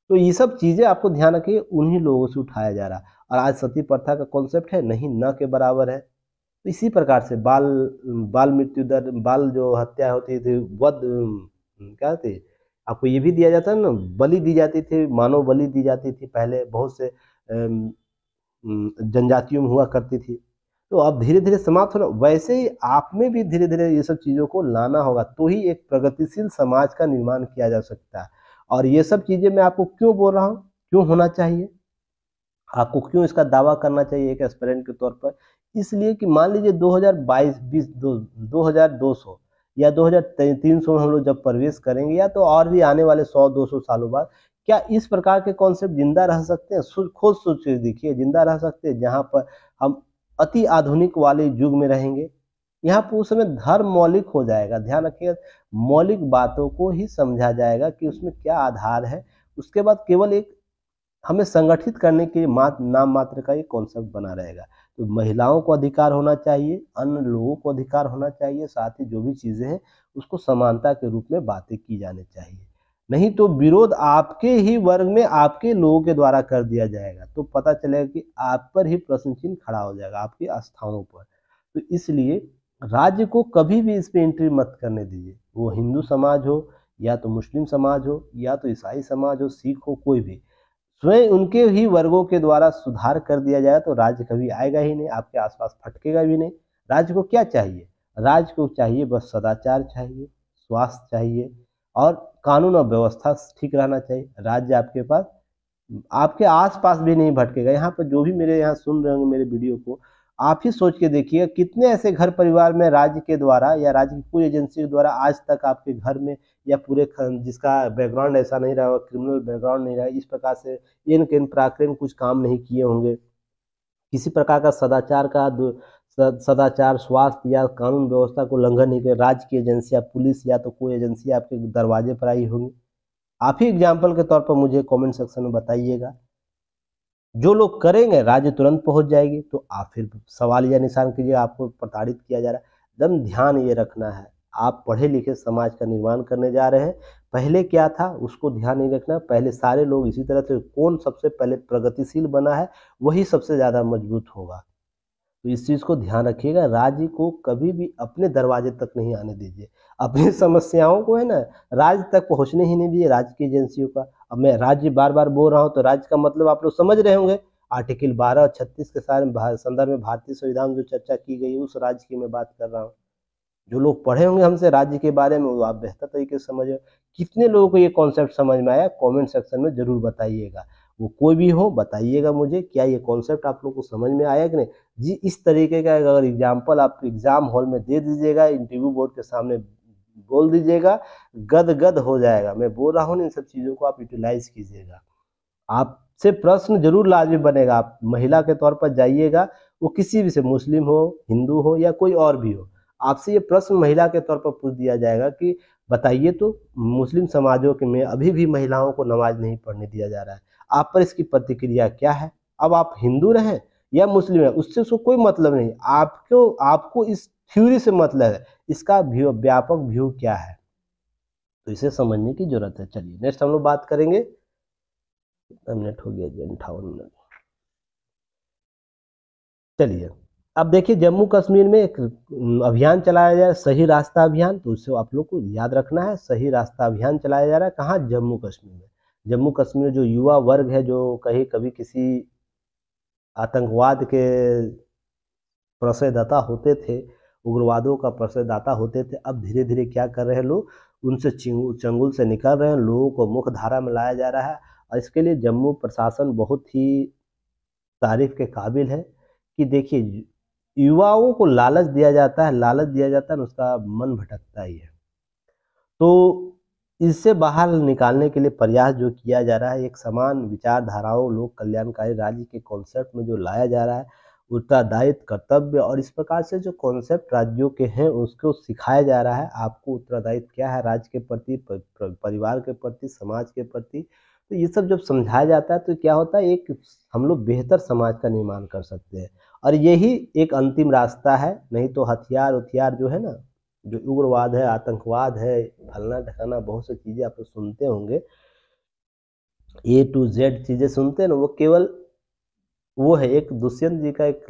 तो ये सब चीजें आपको ध्यान रखिए, उन्हीं लोगों से उठाया जा रहा है। और आज सती प्रथा का कॉन्सेप्ट है नहीं, न के बराबर है। तो इसी प्रकार से बाल बाल मृत्यु दर, बाल जो हत्या होती थी, वध क्या थे, आपको ये भी दिया जाता है ना, बलि दी जाती थी, मानव बलि दी जाती थी पहले, बहुत से जनजातियों में हुआ करती थी। तो अब धीरे धीरे समाप्त होना, वैसे ही आप में भी धीरे धीरे ये सब चीज़ों को लाना होगा, तो ही एक प्रगतिशील समाज का निर्माण किया जा सकता है। और ये सब चीज़ें मैं आपको क्यों बोल रहा हूँ, क्यों होना चाहिए, आपको क्यों इसका दावा करना चाहिए एक एस्पिरेंट के तौर पर, इसलिए कि मान लीजिए 2022 20 2200 या 2300 में हम लोग जब प्रवेश करेंगे, या तो और भी आने वाले 100-200 सालों बाद, क्या इस प्रकार के कॉन्सेप्ट जिंदा रह सकते हैं? खुद सोच के देखिए, जिंदा रह सकते हैं जहाँ पर हम अति आधुनिक वाले युग में रहेंगे। यहाँ पर उस समय धर्म मौलिक हो जाएगा, ध्यान रखिएगा, मौलिक बातों को ही समझा जाएगा कि उसमें क्या आधार है। उसके बाद केवल एक हमें संगठित करने के नाम मात्र का ये कॉन्सेप्ट बना रहेगा। तो महिलाओं को अधिकार होना चाहिए, अन्य लोगों को अधिकार होना चाहिए, साथ ही जो भी चीज़ें हैं उसको समानता के रूप में बातें की जानी चाहिए। नहीं तो विरोध आपके ही वर्ग में, आपके लोगों के द्वारा कर दिया जाएगा, तो पता चलेगा कि आप पर ही प्रश्न चिन्ह खड़ा हो जाएगा, आपकी आस्थाओं पर। तो इसलिए राज्य को कभी भी इस पर एंट्री मत करने दीजिए, वो हिंदू समाज हो, या तो मुस्लिम समाज हो, या तो ईसाई समाज हो, सिख हो, कोई भी, स्वयं उनके ही वर्गों के द्वारा सुधार कर दिया जाए तो राज्य कभी आएगा ही नहीं, आपके आसपास फटकेगा भी नहीं। राज्य को क्या चाहिए? राज्य को चाहिए बस सदाचार चाहिए, स्वास्थ्य चाहिए, और कानून और व्यवस्था ठीक रहना चाहिए। राज्य आपके पास, आपके आसपास भी नहीं भटकेगा। यहाँ पर जो भी मेरे यहाँ सुन रहे होंगे मेरे वीडियो को, आप ही सोच के देखिए कितने ऐसे घर परिवार में राज्य के द्वारा या राज्य की कोई एजेंसी के द्वारा आज तक आपके घर में या पूरे जिसका बैकग्राउंड ऐसा नहीं रहा, क्रिमिनल बैकग्राउंड नहीं रहा, इस प्रकार से इन के पराक्रम कुछ काम नहीं किए होंगे, किसी प्रकार का सदाचार का सदाचार, स्वास्थ्य या कानून व्यवस्था को उल्लंघन नहीं किया, राज्य की एजेंसी या पुलिस या तो कोई एजेंसी आपके दरवाजे पर आई होंगी। आप ही एग्जाम्पल के तौर पर मुझे कमेंट सेक्शन में बताइएगा। जो लोग करेंगे राज्य तुरंत पहुंच जाएगी, तो आप फिर सवाल या निशान कीजिए, आपको प्रताड़ित किया जा रहा है। एकदम ध्यान ये रखना है, आप पढ़े लिखे समाज का निर्माण करने जा रहे हैं। पहले क्या था उसको ध्यान नहीं रखना, पहले सारे लोग इसी तरह से, कौन सबसे पहले प्रगतिशील बना है वही सबसे ज़्यादा मजबूत होगा। तो इस चीज़ को ध्यान रखिएगा, राज्य को कभी भी अपने दरवाजे तक नहीं आने दीजिए। अपनी समस्याओं को है ना, राज्य तक पहुंचने ही नहीं दीजिए, राज्य की एजेंसियों का। अब मैं राज्य बार बार बोल रहा हूं, तो राज्य का मतलब आप लोग समझ रहे होंगे, आर्टिकल 12 और 36 के संदर्भ में भारतीय संविधान जो चर्चा की गई है उस राज्य की मैं बात कर रहा हूँ। जो लोग पढ़े होंगे हमसे राज्य के बारे में, वो आप बेहतर तरीके से समझे। कितने लोगों को ये कॉन्सेप्ट समझ में आया, कमेंट सेक्शन में जरूर बताइएगा। वो कोई भी हो बताइएगा मुझे, क्या ये कॉन्सेप्ट आप लोग को समझ में आया कि नहीं जी। इस तरीके का अगर एग्जाम्पल आप एग्जाम हॉल में दे दीजिएगा, इंटरव्यू बोर्ड के सामने बोल दीजिएगा, गद गद हो जाएगा। मैं बोल रहा हूँ, इन सब चीज़ों को आप यूटिलाइज कीजिएगा, आपसे प्रश्न जरूर लाजमी बनेगा। आप महिला के तौर पर जाइएगा, वो किसी भी से, मुस्लिम हो, हिंदू हो, या कोई और भी हो, आपसे ये प्रश्न महिला के तौर पर पूछ दिया जाएगा कि बताइए तो मुस्लिम समाजों के में अभी भी महिलाओं को नमाज नहीं पढ़ने दिया जा रहा है, आप पर इसकी प्रतिक्रिया क्या है? अब आप हिंदू रहें या मुस्लिम है, उससे उसको कोई मतलब नहीं, आपको इस थ्योरी से मतलब है, इसका व्यापक व्यू क्या है, तो इसे समझने की जरूरत है। चलिए नेक्स्ट हम लोग बात करेंगे। कितना मिनट हो गया जी? 58 मिनट। चलिए अब देखिए, जम्मू कश्मीर में एक अभियान चलाया जा रहा है, सही रास्ता अभियान। तो उससे आप लोग को याद रखना है, सही रास्ता अभियान चलाया जा रहा है कहाँ? जम्मू कश्मीर में। जम्मू कश्मीर जो युवा वर्ग है, जो कभी किसी आतंकवाद के प्रश्रयदाता होते थे, उग्रवादों का प्रश्रयदाता होते थे, अब धीरे धीरे क्या कर रहे हैं लोग, उनसे चंगुल से निकल रहे हैं, लोगों को मुख्य धारा में लाया जा रहा है। और इसके लिए जम्मू प्रशासन बहुत ही तारीफ के काबिल है कि देखिए, युवाओं को लालच दिया जाता है, लालच दिया जाता है ना, उसका मन भटकता ही है। तो इससे बाहर निकालने के लिए प्रयास जो किया जा रहा है, एक समान विचारधाराओं, लोक कल्याणकारी राज्य के कॉन्सेप्ट में जो लाया जा रहा है, उत्तरदायित्व, कर्तव्य और इस प्रकार से जो कॉन्सेप्ट राज्यों के हैं उसको सिखाया जा रहा है। आपको उत्तरदायित्व क्या है राज्य के प्रति, परिवार के प्रति, समाज के प्रति। तो ये सब जब समझाया जाता है तो क्या होता है, एक हम लोग बेहतर समाज का निर्माण कर सकते हैं और यही एक अंतिम रास्ता है। नहीं तो हथियार उथियार जो है ना, जो उग्रवाद है, आतंकवाद है, फलना ढकाना बहुत सी चीज़ें आप लोग सुनते होंगे, A to Z चीज़ें सुनते हैं ना, वो केवल वो है। एक दुष्यंत जी का एक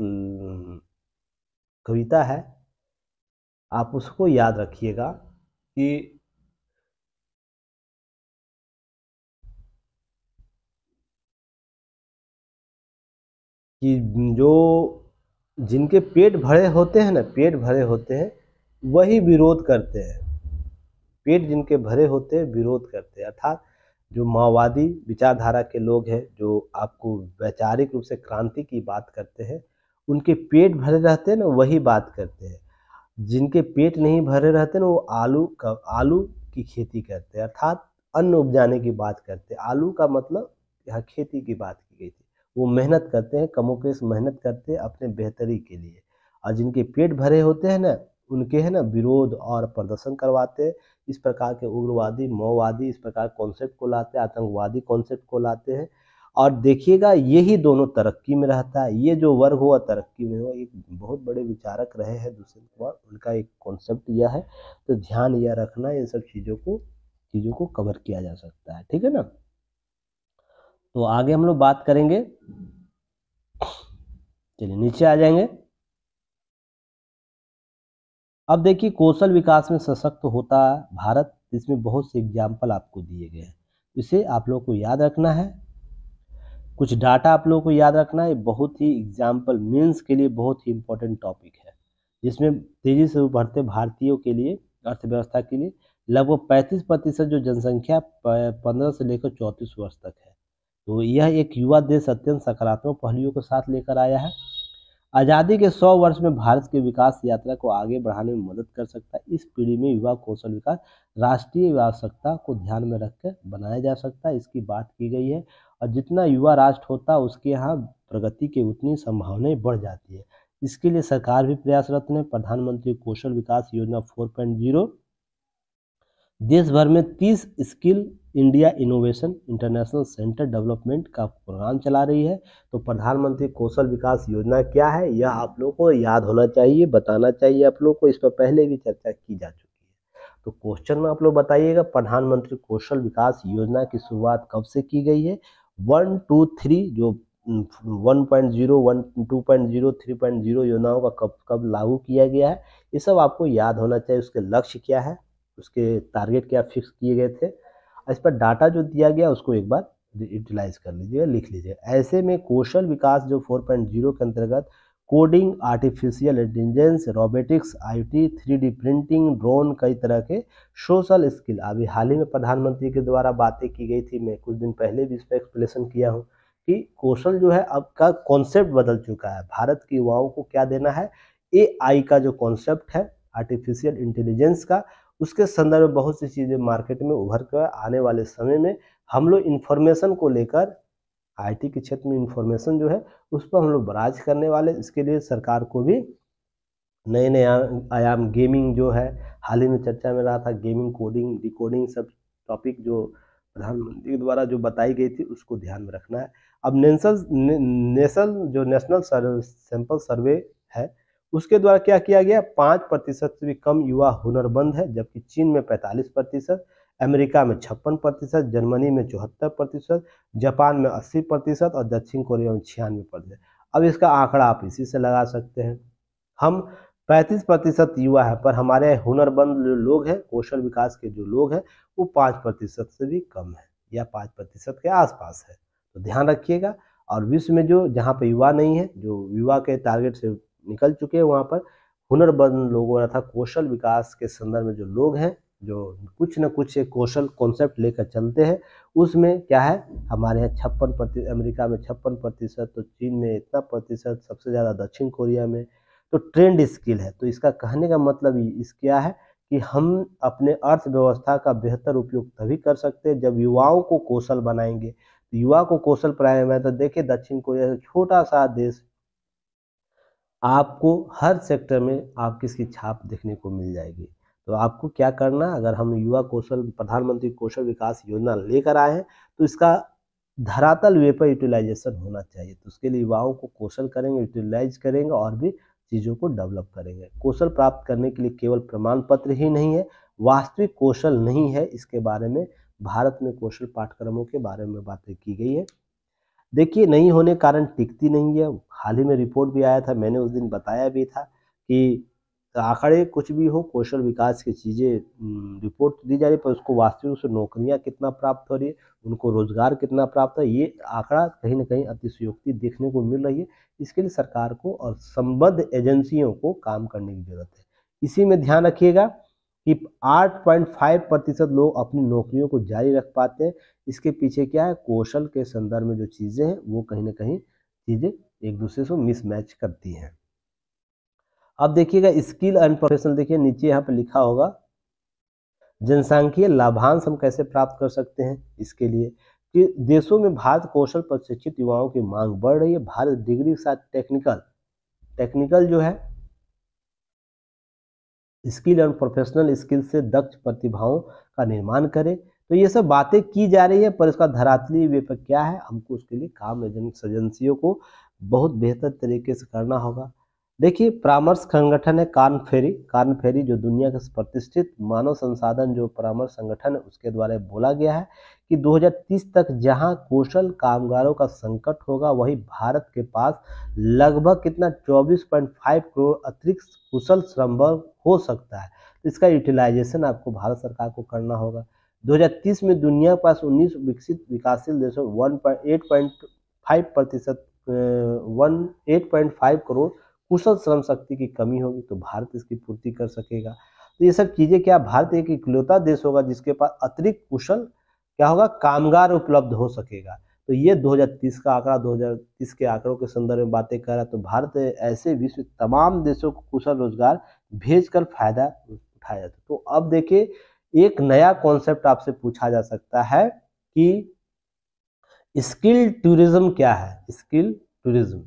कविता है, आप उसको याद रखिएगा कि जो जिनके पेट भरे होते हैं ना, पेट भरे होते हैं वही विरोध करते हैं। पेट जिनके भरे होते हैं विरोध करते हैं, अर्थात जो माओवादी विचारधारा के लोग हैं, जो आपको वैचारिक रूप से क्रांति की बात करते हैं, उनके पेट भरे रहते हैं ना, वही बात करते हैं। जिनके पेट नहीं भरे रहते ना, वो आलू की खेती करते हैं, अर्थात अन्न उपजाने की बात करते हैं। आलू का मतलब यहाँ खेती की बात की गई थी। वो मेहनत करते हैं, कमोबेश मेहनत करते हैं अपने बेहतरी के लिए। और जिनके पेट भरे होते हैं ना, उनके है ना विरोध और प्रदर्शन करवाते हैं। इस प्रकार के उग्रवादी, माओवादी इस प्रकार कॉन्सेप्ट को लाते हैं, आतंकवादी कॉन्सेप्ट को लाते हैं। और देखिएगा यही दोनों तरक्की में रहता है। ये जो वर्ग हुआ तरक्की में हुआ, एक बहुत बड़े विचारक रहे हैं दुष्यंत कुमार, उनका एक कॉन्सेप्ट यह है। तो ध्यान यह रखना, इन सब चीज़ों को कवर किया जा सकता है, ठीक है ना। तो आगे हम लोग बात करेंगे, चलिए नीचे आ जाएंगे। अब देखिए कौशल विकास में सशक्त होता भारत, इसमें बहुत से एग्जाम्पल आपको दिए गए हैं, इसे आप लोग को याद रखना है। कुछ डाटा आप लोगों को याद रखना है, बहुत ही एग्जाम्पल मेंस के लिए बहुत ही इंपॉर्टेंट टॉपिक है, जिसमें तेजी से उभरते भारतीयों के लिए, अर्थव्यवस्था के लिए लगभग 35% जो जनसंख्या 15 से लेकर 34 वर्ष तक है। तो यह एक युवा देश अत्यंत सकारात्मक पहलुओं के साथ लेकर आया है। आज़ादी के 100 वर्ष में भारत की विकास यात्रा को आगे बढ़ाने में मदद कर सकता है। इस पीढ़ी में युवा कौशल विकास राष्ट्रीय आवश्यकता को ध्यान में रखकर बनाया जा सकता है, इसकी बात की गई है। और जितना युवा राष्ट्र होता है उसके यहाँ प्रगति की उतनी संभावनाएं बढ़ जाती है। इसके लिए सरकार भी प्रयासरत है। प्रधानमंत्री कौशल विकास योजना 4.0 देश भर में 30 skill India innovation international centre development का प्रोग्राम चला रही है। तो प्रधानमंत्री कौशल विकास योजना क्या है, यह आप लोगों को याद होना चाहिए, बताना चाहिए आप लोग को। इस पर पहले भी चर्चा की जा चुकी है। तो क्वेश्चन में आप लोग बताइएगा, प्रधानमंत्री कौशल विकास योजना की शुरुआत कब से की गई है। 1, 2, 3 जो 1.0, 1, 2.0, 3.0 योजनाओं का कब कब लागू किया गया है, ये सब आपको याद होना चाहिए। उसके लक्ष्य क्या है, उसके टारगेट क्या फिक्स किए गए थे, इस पर डाटा जो दिया गया उसको एक बार यूटिलाइज कर लीजिएगा, लिख लीजिएगा। ऐसे में कौशल विकास जो 4.0 के अंतर्गत coding, artificial intelligence, robotics, IoT, 3D printing, drone, कई तरह के सोशल स्किल, अभी हाल ही में प्रधानमंत्री के द्वारा बातें की गई थी, मैं कुछ दिन पहले भी इस पर एक्सप्लेनेशन किया हूँ कि कौशल जो है अब का कॉन्सेप्ट बदल चुका है। भारत के युवाओं को क्या देना है, AI का जो कॉन्सेप्ट है, आर्टिफिशियल इंटेलिजेंस का, उसके संदर्भ में बहुत सी चीज़ें मार्केट में उभर कर आने वाले समय में हम लोग इन्फॉर्मेशन को लेकर, IT के क्षेत्र में इन्फॉर्मेशन जो है उस पर हम लोग बराज करने वाले। इसके लिए सरकार को भी नए नए आयाम, गेमिंग जो है हाल ही में चर्चा में रहा था, गेमिंग, कोडिंग, डिकोडिंग सब टॉपिक जो प्रधानमंत्री द्वारा जो बताई गई थी उसको ध्यान में रखना है। अब नेशनल सैंपल सर्वे है, उसके द्वारा क्या किया गया, 5% से भी कम युवा हुनरमंद है, जबकि चीन में 45%, अमेरिका में 56%, जर्मनी में 74%, जापान में 80% और दक्षिण कोरिया में 96%। अब इसका आंकड़ा आप इसी से लगा सकते हैं। हम 35% युवा है, पर हमारे हुनरमंद लोग हैं, कौशल विकास के जो लोग हैं वो 5% से भी कम है या 5% के आसपास है। तो ध्यान रखिएगा। और विश्व में जो जहाँ पर युवा नहीं है, जो युवा के टारगेट से निकल चुके हैं, वहाँ पर हुनरमंद लोगों अर्थात कौशल विकास के संदर्भ में जो लोग हैं, जो कुछ न कुछ एक कौशल कॉन्सेप्ट लेकर चलते हैं, उसमें क्या है, हमारे यहाँ 56%, अमेरिका में 56%, तो चीन में इतना प्रतिशत, सबसे ज़्यादा दक्षिण कोरिया में। तो ट्रेंड स्किल है। तो इसका कहने का मतलब इस क्या है कि हम अपने अर्थव्यवस्था का बेहतर उपयोग तभी कर सकते हैं जब युवाओं को कौशल बनाएंगे। तो युवा को कौशल बनाएंगे, तो देखिए दक्षिण कोरिया छोटा सा देश आपको हर सेक्टर में आपकी इसकी छाप देखने को मिल जाएगी। तो आपको क्या करना है, अगर हम युवा कौशल प्रधानमंत्री कौशल विकास योजना लेकर आए हैं तो इसका धरातल वे पर यूटिलाइजेशन होना चाहिए। तो उसके लिए युवाओं को कौशल करेंगे, यूटिलाइज करेंगे और भी चीज़ों को डेवलप करेंगे। कौशल प्राप्त करने के लिए केवल प्रमाण पत्र ही नहीं है, वास्तविक कौशल नहीं है, इसके बारे में भारत में कौशल पाठ्यक्रमों के बारे में बातें की गई है। देखिए, नहीं होने के कारण टिकती नहीं है। हाल ही में रिपोर्ट भी आया था, मैंने उस दिन बताया भी था कि आंकड़े कुछ भी हो, कौशल विकास की चीज़ें रिपोर्ट दी जा रही है, पर उसको वास्तविक रूप से नौकरियाँ कितना प्राप्त हो रही है, उनको रोज़गार कितना प्राप्त है, ये आंकड़ा कहीं न कहीं अतिशयोक्ति देखने को मिल रही है। इसके लिए सरकार को और संबद्ध एजेंसियों को काम करने की ज़रूरत है। इसी में ध्यान रखिएगा कि 8.5% लोग अपनी नौकरियों को जारी रख पाते हैं। इसके पीछे क्या है, कौशल के संदर्भ में जो चीज़ें हैं वो कहीं न कहीं चीज़ें एक दूसरे से मिसमैच करती हैं। अब देखिएगा स्किल एंड प्रोफेशनल, देखिए नीचे यहाँ पे लिखा होगा जनसांख्यिकीय लाभांश हम कैसे प्राप्त कर सकते हैं। इसके लिए कि देशों में भारत कौशल प्रशिक्षित युवाओं की मांग बढ़ रही है। भारत डिग्री के साथ टेक्निकल जो है स्किल और प्रोफेशनल स्किल से दक्ष प्रतिभाओं का निर्माण करे। तो ये सब बातें की जा रही है, पर इसका धरातलीय वे पर क्या है, हमको उसके लिए काम एजेंसियों को बहुत बेहतर तरीके से करना होगा। देखिए, परामर्श संगठन है कार्न फेरी जो दुनिया का प्रतिष्ठित मानव संसाधन जो परामर्श संगठन है उसके द्वारा बोला गया है कि 2030 तक जहां कौशल कामगारों का संकट होगा, वही भारत के पास लगभग कितना 24.5 करोड़ अतिरिक्त कुशल श्रम बल हो सकता है। तो इसका यूटिलाइजेशन आपको भारत सरकार को करना होगा। 2030 में दुनिया के पास 19 विकसित विकासशील देशों 1.8% 8.5 करोड़ कुशल श्रम शक्ति की कमी होगी, तो भारत इसकी पूर्ति कर सकेगा। तो ये सब चीज़ें क्या, भारत एक इकलौता देश होगा जिसके पास अतिरिक्त कुशल क्या होगा, कामगार उपलब्ध हो सकेगा। तो ये 2030 का आंकड़ा 2030 के आंकड़ों के संदर्भ में बातें कर रहा है। तो भारत ऐसे विश्व तमाम देशों को कुशल रोजगार भेजकर फायदा उठाया जाता है। तो अब देखिए, एक नया कॉन्सेप्ट आपसे पूछा जा सकता है कि स्किल टूरिज्म क्या है। स्किल टूरिज्म,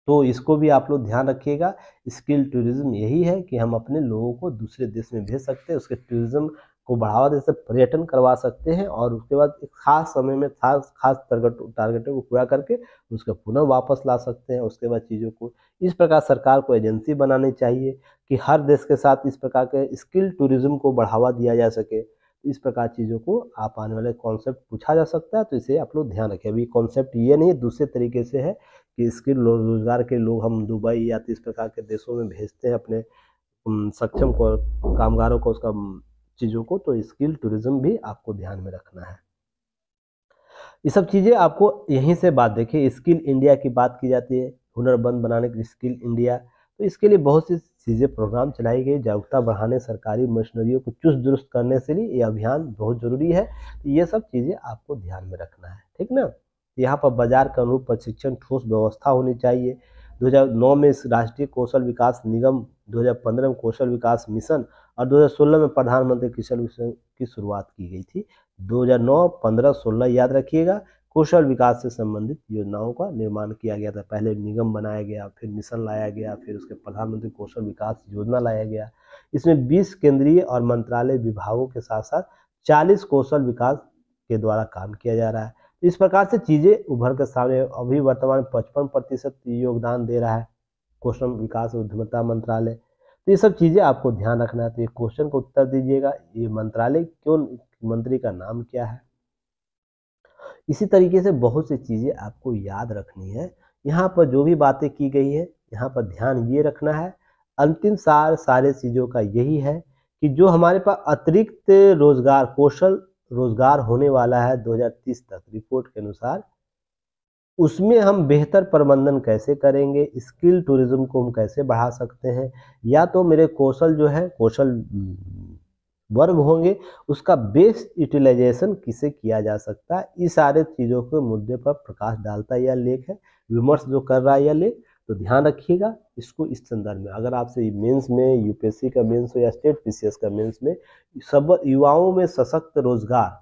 तो इसको भी आप लोग ध्यान रखिएगा। स्किल टूरिज्म यही है कि हम अपने लोगों को दूसरे देश में भेज सकते हैं, उसके टूरिज्म को बढ़ावा दे सकते, पर्यटन करवा सकते हैं और उसके बाद एक खास समय में खास टारगेटों को पूरा करके उसको पुनः वापस ला सकते हैं। उसके बाद चीज़ों को इस प्रकार सरकार को एजेंसी बनानी चाहिए कि हर देश के साथ इस प्रकार के स्किल टूरिज्म को बढ़ावा दिया जा सके। इस प्रकार चीज़ों को आप आने वाले कॉन्सेप्ट पूछा जा सकता है, तो इसे आप लोग ध्यान रखें। अभी कॉन्सेप्ट ये नहीं है, दूसरे तरीके से है कि स्किल रोजगार के लोग हम दुबई या इस प्रकार के देशों में भेजते हैं अपने सक्षम को कामगारों को उसका चीज़ों को। तो स्किल टूरिज्म भी आपको ध्यान में रखना है। ये सब चीज़ें आपको यहीं से बात, देखिए स्किल इंडिया की बात की जाती है, हुनरमंद बनाने के लिए स्किल इंडिया। तो इसके लिए बहुत सी चीज़ें प्रोग्राम चलाई गई, जागरूकता बढ़ाने, सरकारी मशीनरियों को चुस्त दुरुस्त करने से लिए ये अभियान बहुत ज़रूरी है। तो ये सब चीज़ें आपको ध्यान में रखना है, ठीक ना। यहाँ पर बाजार के अनुरूप प्रशिक्षण ठोस व्यवस्था होनी चाहिए। 2009 में इस राष्ट्रीय कौशल विकास निगम, 2015 में कौशल विकास मिशन और 2016 में प्रधानमंत्री कौशल मिशन की शुरुआत की गई थी। 2009, 15, 16 याद रखिएगा। कौशल विकास से संबंधित योजनाओं का निर्माण किया गया था। पहले निगम बनाया गया, फिर मिशन लाया गया, फिर उसके प्रधानमंत्री कौशल विकास योजना लाया गया। इसमें 20 केंद्रीय और मंत्रालय विभागों के साथ साथ 40 कौशल विकास के द्वारा काम किया जा रहा है। इस प्रकार से चीज़ें उभर कर सामने, अभी वर्तमान 55% योगदान दे रहा है कौशल विकास उद्यमिता मंत्रालय। तो ये सब चीज़ें आपको ध्यान रखना है। तो ये क्वेश्चन का उत्तर दीजिएगा, ये मंत्रालय क्यों, मंत्री का नाम क्या है। इसी तरीके से बहुत सी चीज़ें आपको याद रखनी है। यहाँ पर जो भी बातें की गई है, यहाँ पर ध्यान ये रखना है, अंतिम सार सारे चीज़ों का यही है कि जो हमारे पास अतिरिक्त रोजगार कौशल रोजगार होने वाला है 2030 तक रिपोर्ट के अनुसार, उसमें हम बेहतर प्रबंधन कैसे करेंगे, स्किल टूरिज्म को हम कैसे बढ़ा सकते हैं, या तो मेरे कौशल जो है कौशल वर्ग होंगे, उसका बेस्ट यूटिलाइजेशन किसे किया जा सकता है। इस सारे चीज़ों के मुद्दे पर प्रकाश डालता यह लेख है, विमर्श जो कर रहा है यह लेख। तो ध्यान रखिएगा इसको इस संदर्भ में। अगर आपसे मेंस में यूपीएससी का मेंस हो या स्टेट पीसीएस का मेंस में सब युवाओं में सशक्त रोजगार,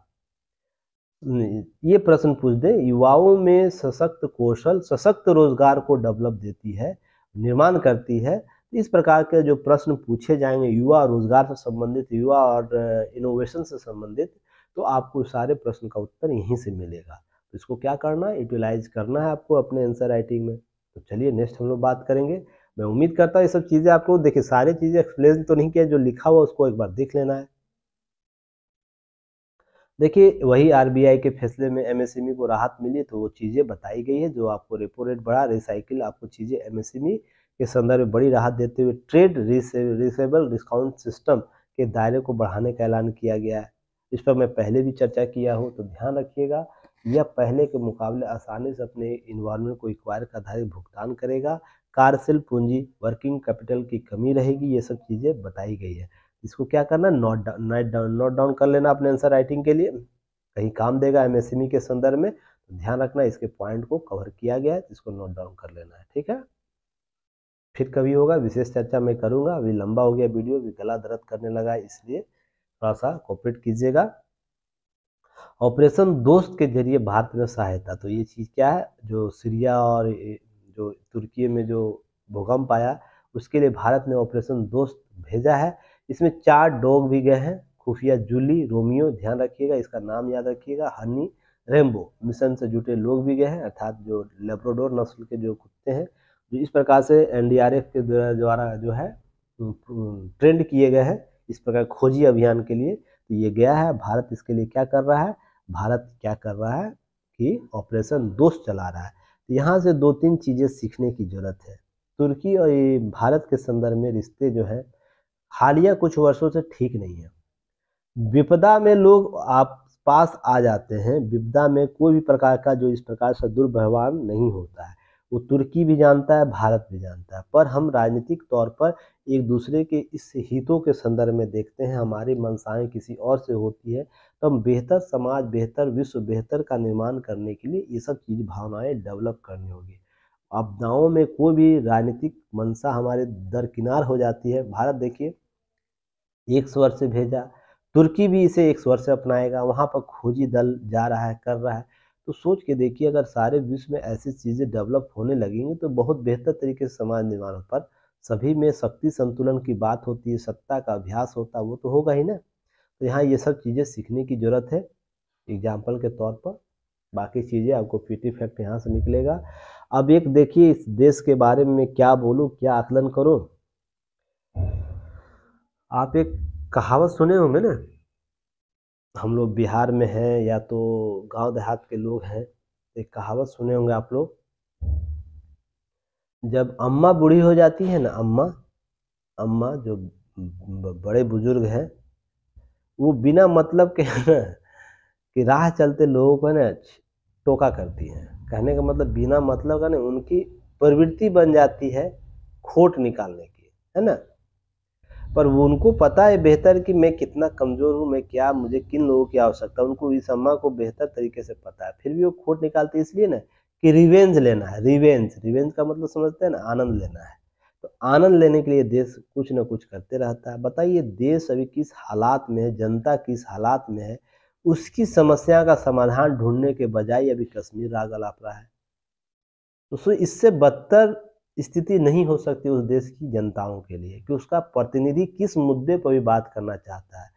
ये प्रश्न पूछ दे, युवाओं में सशक्त कौशल सशक्त रोजगार को डेवलप देती है निर्माण करती है। इस प्रकार के जो प्रश्न पूछे जाएंगे युवा रोजगार से संबंधित, युवा और इनोवेशन से संबंधित, तो आपको सारे प्रश्न का उत्तर यहीं से मिलेगा। तो इसको क्या करना है, यूटिलाइज करना है आपको अपने आंसर राइटिंग में। तो चलिए नेक्स्ट हम लोग बात करेंगे। मैं उम्मीद करता हूँ ये सब चीज़ें आपको, देखिए सारी चीज़ें एक्सप्लेन तो नहीं किया, जो लिखा हुआ उसको एक बार देख लेना है। देखिए वही आरबीआई के फैसले में एमएसएमई को राहत मिली, तो वो चीज़ें बताई गई है जो आपको रेपो रेट बढ़ा, रिसाइकिल, आपको चीज़ें एमएसएमई के संदर्भ में बड़ी राहत देते हुए ट्रेड रिसेबल डिस्काउंट सिस्टम के दायरे को बढ़ाने का ऐलान किया गया है। इस पर मैं पहले भी चर्चा किया हूँ, तो ध्यान रखिएगा। यह पहले के मुकाबले आसानी से अपने इन्वायरमेंट को एक्वायर का आधारित भुगतान करेगा, कार्यशील पूंजी वर्किंग कैपिटल की कमी रहेगी, ये सब चीज़ें बताई गई है। इसको क्या करना, नोट डाउन कर लेना अपने आंसर राइटिंग के लिए, कहीं काम देगा एमएसएमई के संदर्भ में। तो ध्यान रखना इसके पॉइंट को कवर किया गया है, इसको नोट डाउन कर लेना है, ठीक है। फिर कभी होगा विशेष चर्चा मैं करूंगा, अभी लंबा हो गया वीडियो, भी गला दर्द करने लगा, इसलिए थोड़ा सा कोऑपरेट कीजिएगा। ऑपरेशन दोस्त के जरिए भारत में सहायता, तो ये चीज़ क्या है, जो सीरिया और जो तुर्की में जो भूकंप आया उसके लिए भारत ने ऑपरेशन दोस्त भेजा है। इसमें 4 डॉग भी गए हैं, खुफिया जूली, रोमियो, ध्यान रखिएगा इसका नाम याद रखिएगा, हनी, रेम्बो, मिशन से जुटे लोग भी गए हैं, अर्थात जो लेब्राडोर नस्ल के जो कुत्ते हैं, जो इस प्रकार से एनडीआरएफ के द्वारा जो है ट्रेंड किए गए हैं इस प्रकार खोजी अभियान के लिए। तो ये गया है, भारत इसके लिए क्या कर रहा है, भारत क्या कर रहा है कि ऑपरेशन दोस्त चला रहा है। तो यहाँ से 2-3 चीज़ें सीखने की जरूरत है। तुर्की और ये भारत के संदर्भ में रिश्ते जो है हालिया कुछ वर्षों से ठीक नहीं है। विपदा में लोग आप पास आ जाते हैं, विपदा में कोई भी प्रकार का जो इस प्रकार से दुर्व्यवहार नहीं होता है, वो तुर्की भी जानता है, भारत भी जानता है। पर हम राजनीतिक तौर पर एक दूसरे के इस हितों के संदर्भ में देखते हैं, हमारी मंशाएं किसी और से होती है, तो हम बेहतर समाज, बेहतर विश्व, बेहतर का निर्माण करने के लिए ये सब चीज़ भावनाएं डेवलप करनी होगी। आपदाओं में कोई भी राजनीतिक मंशा हमारे दरकिनार हो जाती है। भारत देखिए एक स्वर से भेजा, तुर्की भी इसे एक स्वर से अपनाएगा, वहाँ पर खोजी दल जा रहा है, कर रहा है। तो सोच के देखिए अगर सारे विश्व में ऐसी चीज़ें डेवलप होने लगेंगी तो बहुत बेहतर तरीके से समाज निर्माण हो। पर सभी में शक्ति संतुलन की बात होती है, सत्ता का अभ्यास होता है, वो तो होगा ही ना। तो यहाँ ये सब चीज़ें सीखने की ज़रूरत है एग्जाम्पल के तौर पर। बाकी चीज़ें आपको पीटी फैक्ट यहाँ से निकलेगा। अब एक देखिए इस देश के बारे में क्या बोलूँ, क्या आकलन करूँ। आप एक कहावत सुने होंगे ना, हम लोग बिहार में हैं या तो गांव देहात के लोग हैं, एक कहावत सुने होंगे आप लोग, जब अम्मा बूढ़ी हो जाती है ना, अम्मा अम्मा जो बड़े बुजुर्ग हैं, वो बिना मतलब के है ना कि राह चलते लोगों को ना टोका करती हैं। कहने का मतलब बिना मतलब का ना उनकी प्रवृत्ति बन जाती है खोट निकालने की, है ना। पर वो उनको पता है बेहतर कि मैं कितना कमज़ोर हूँ, मैं क्या, मुझे किन लोगों की आवश्यकता है, उनको इस अम्मा को बेहतर तरीके से पता है। फिर भी वो खोट निकालते इसलिए ना कि रिवेंज लेना है, रिवेंज, रिवेंज का मतलब समझते हैं ना, आनंद लेना है। तो आनंद लेने के लिए देश कुछ न कुछ करते रहता है। बताइए देश अभी किस हालात में है, जनता किस हालात में है, उसकी समस्या का समाधान ढूंढने के बजाय अभी कश्मीर राग अलाप रहा है। तो इससे बदतर स्थिति नहीं हो सकती उस देश की जनताओं के लिए कि उसका प्रतिनिधि किस मुद्दे पर भी बात करना चाहता है।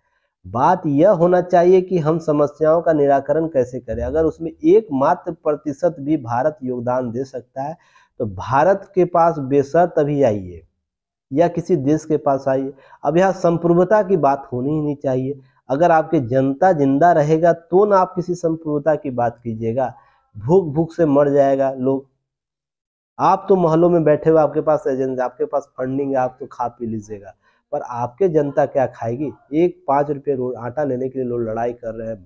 बात यह होना चाहिए कि हम समस्याओं का निराकरण कैसे करें। अगर उसमें 1% भी भारत योगदान दे सकता है तो भारत के पास बेशर्त अभी आइए या किसी देश के पास आइए। अब यहाँ संप्रभुता की बात होनी ही नहीं चाहिए। अगर आपकी जनता जिंदा रहेगा तो ना आप किसी संप्रभुता की बात कीजिएगा। भूख भूख से मर जाएगा लोग। आप तो मोहल्लों में बैठे हुए, आपके पास एजेंसी, आपके पास फंडिंग है, आप तो खा पी लीजिएगा, पर आपके जनता क्या खाएगी। एक 5 रुपये आटा लेने के लिए लोग लड़ाई कर रहे हैं,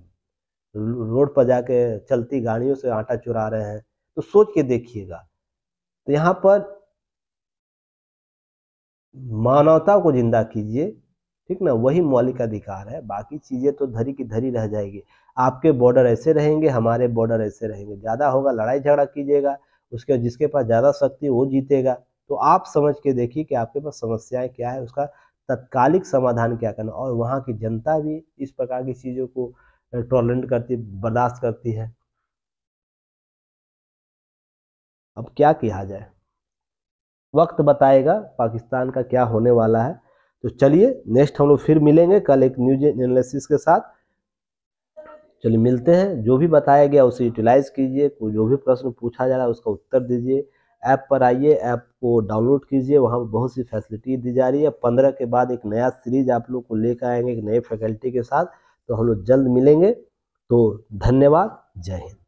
रोड पर जाके चलती गाड़ियों से आटा चुरा रहे हैं। तो सोच के देखिएगा। तो यहाँ पर मानवता को जिंदा कीजिए, ठीक ना, वही मौलिक अधिकार है। बाकी चीज़ें तो धरी की धरी रह जाएगी। आपके बॉर्डर ऐसे रहेंगे, हमारे बॉर्डर ऐसे रहेंगे, ज़्यादा होगा लड़ाई झगड़ा कीजिएगा, उसके जिसके पास ज़्यादा शक्ति वो जीतेगा। तो आप समझ के देखिए कि आपके पास समस्याएं क्या है, उसका तत्कालिक समाधान क्या करना। और वहाँ की जनता भी इस प्रकार की चीज़ों को टॉलरेट करती, बर्दाश्त करती है। अब क्या किया जाए। वक्त बताएगा पाकिस्तान का क्या होने वाला है। तो चलिए नेक्स्ट हम लोग फिर मिलेंगे कल एक न्यूज एनालिसिस के साथ। चलिए मिलते हैं। जो भी बताया गया उसे यूटिलाइज कीजिए, कोई जो भी प्रश्न पूछा जा रहा है उसका उत्तर दीजिए। ऐप पर आइए, ऐप को डाउनलोड कीजिए, वहाँ पर बहुत सी फैसिलिटी दी जा रही है। 15 के बाद एक नया सीरीज आप लोग को लेकर आएंगे एक नए फैकल्टी के साथ। तो हम लोग जल्द मिलेंगे। तो धन्यवाद, जय हिंद।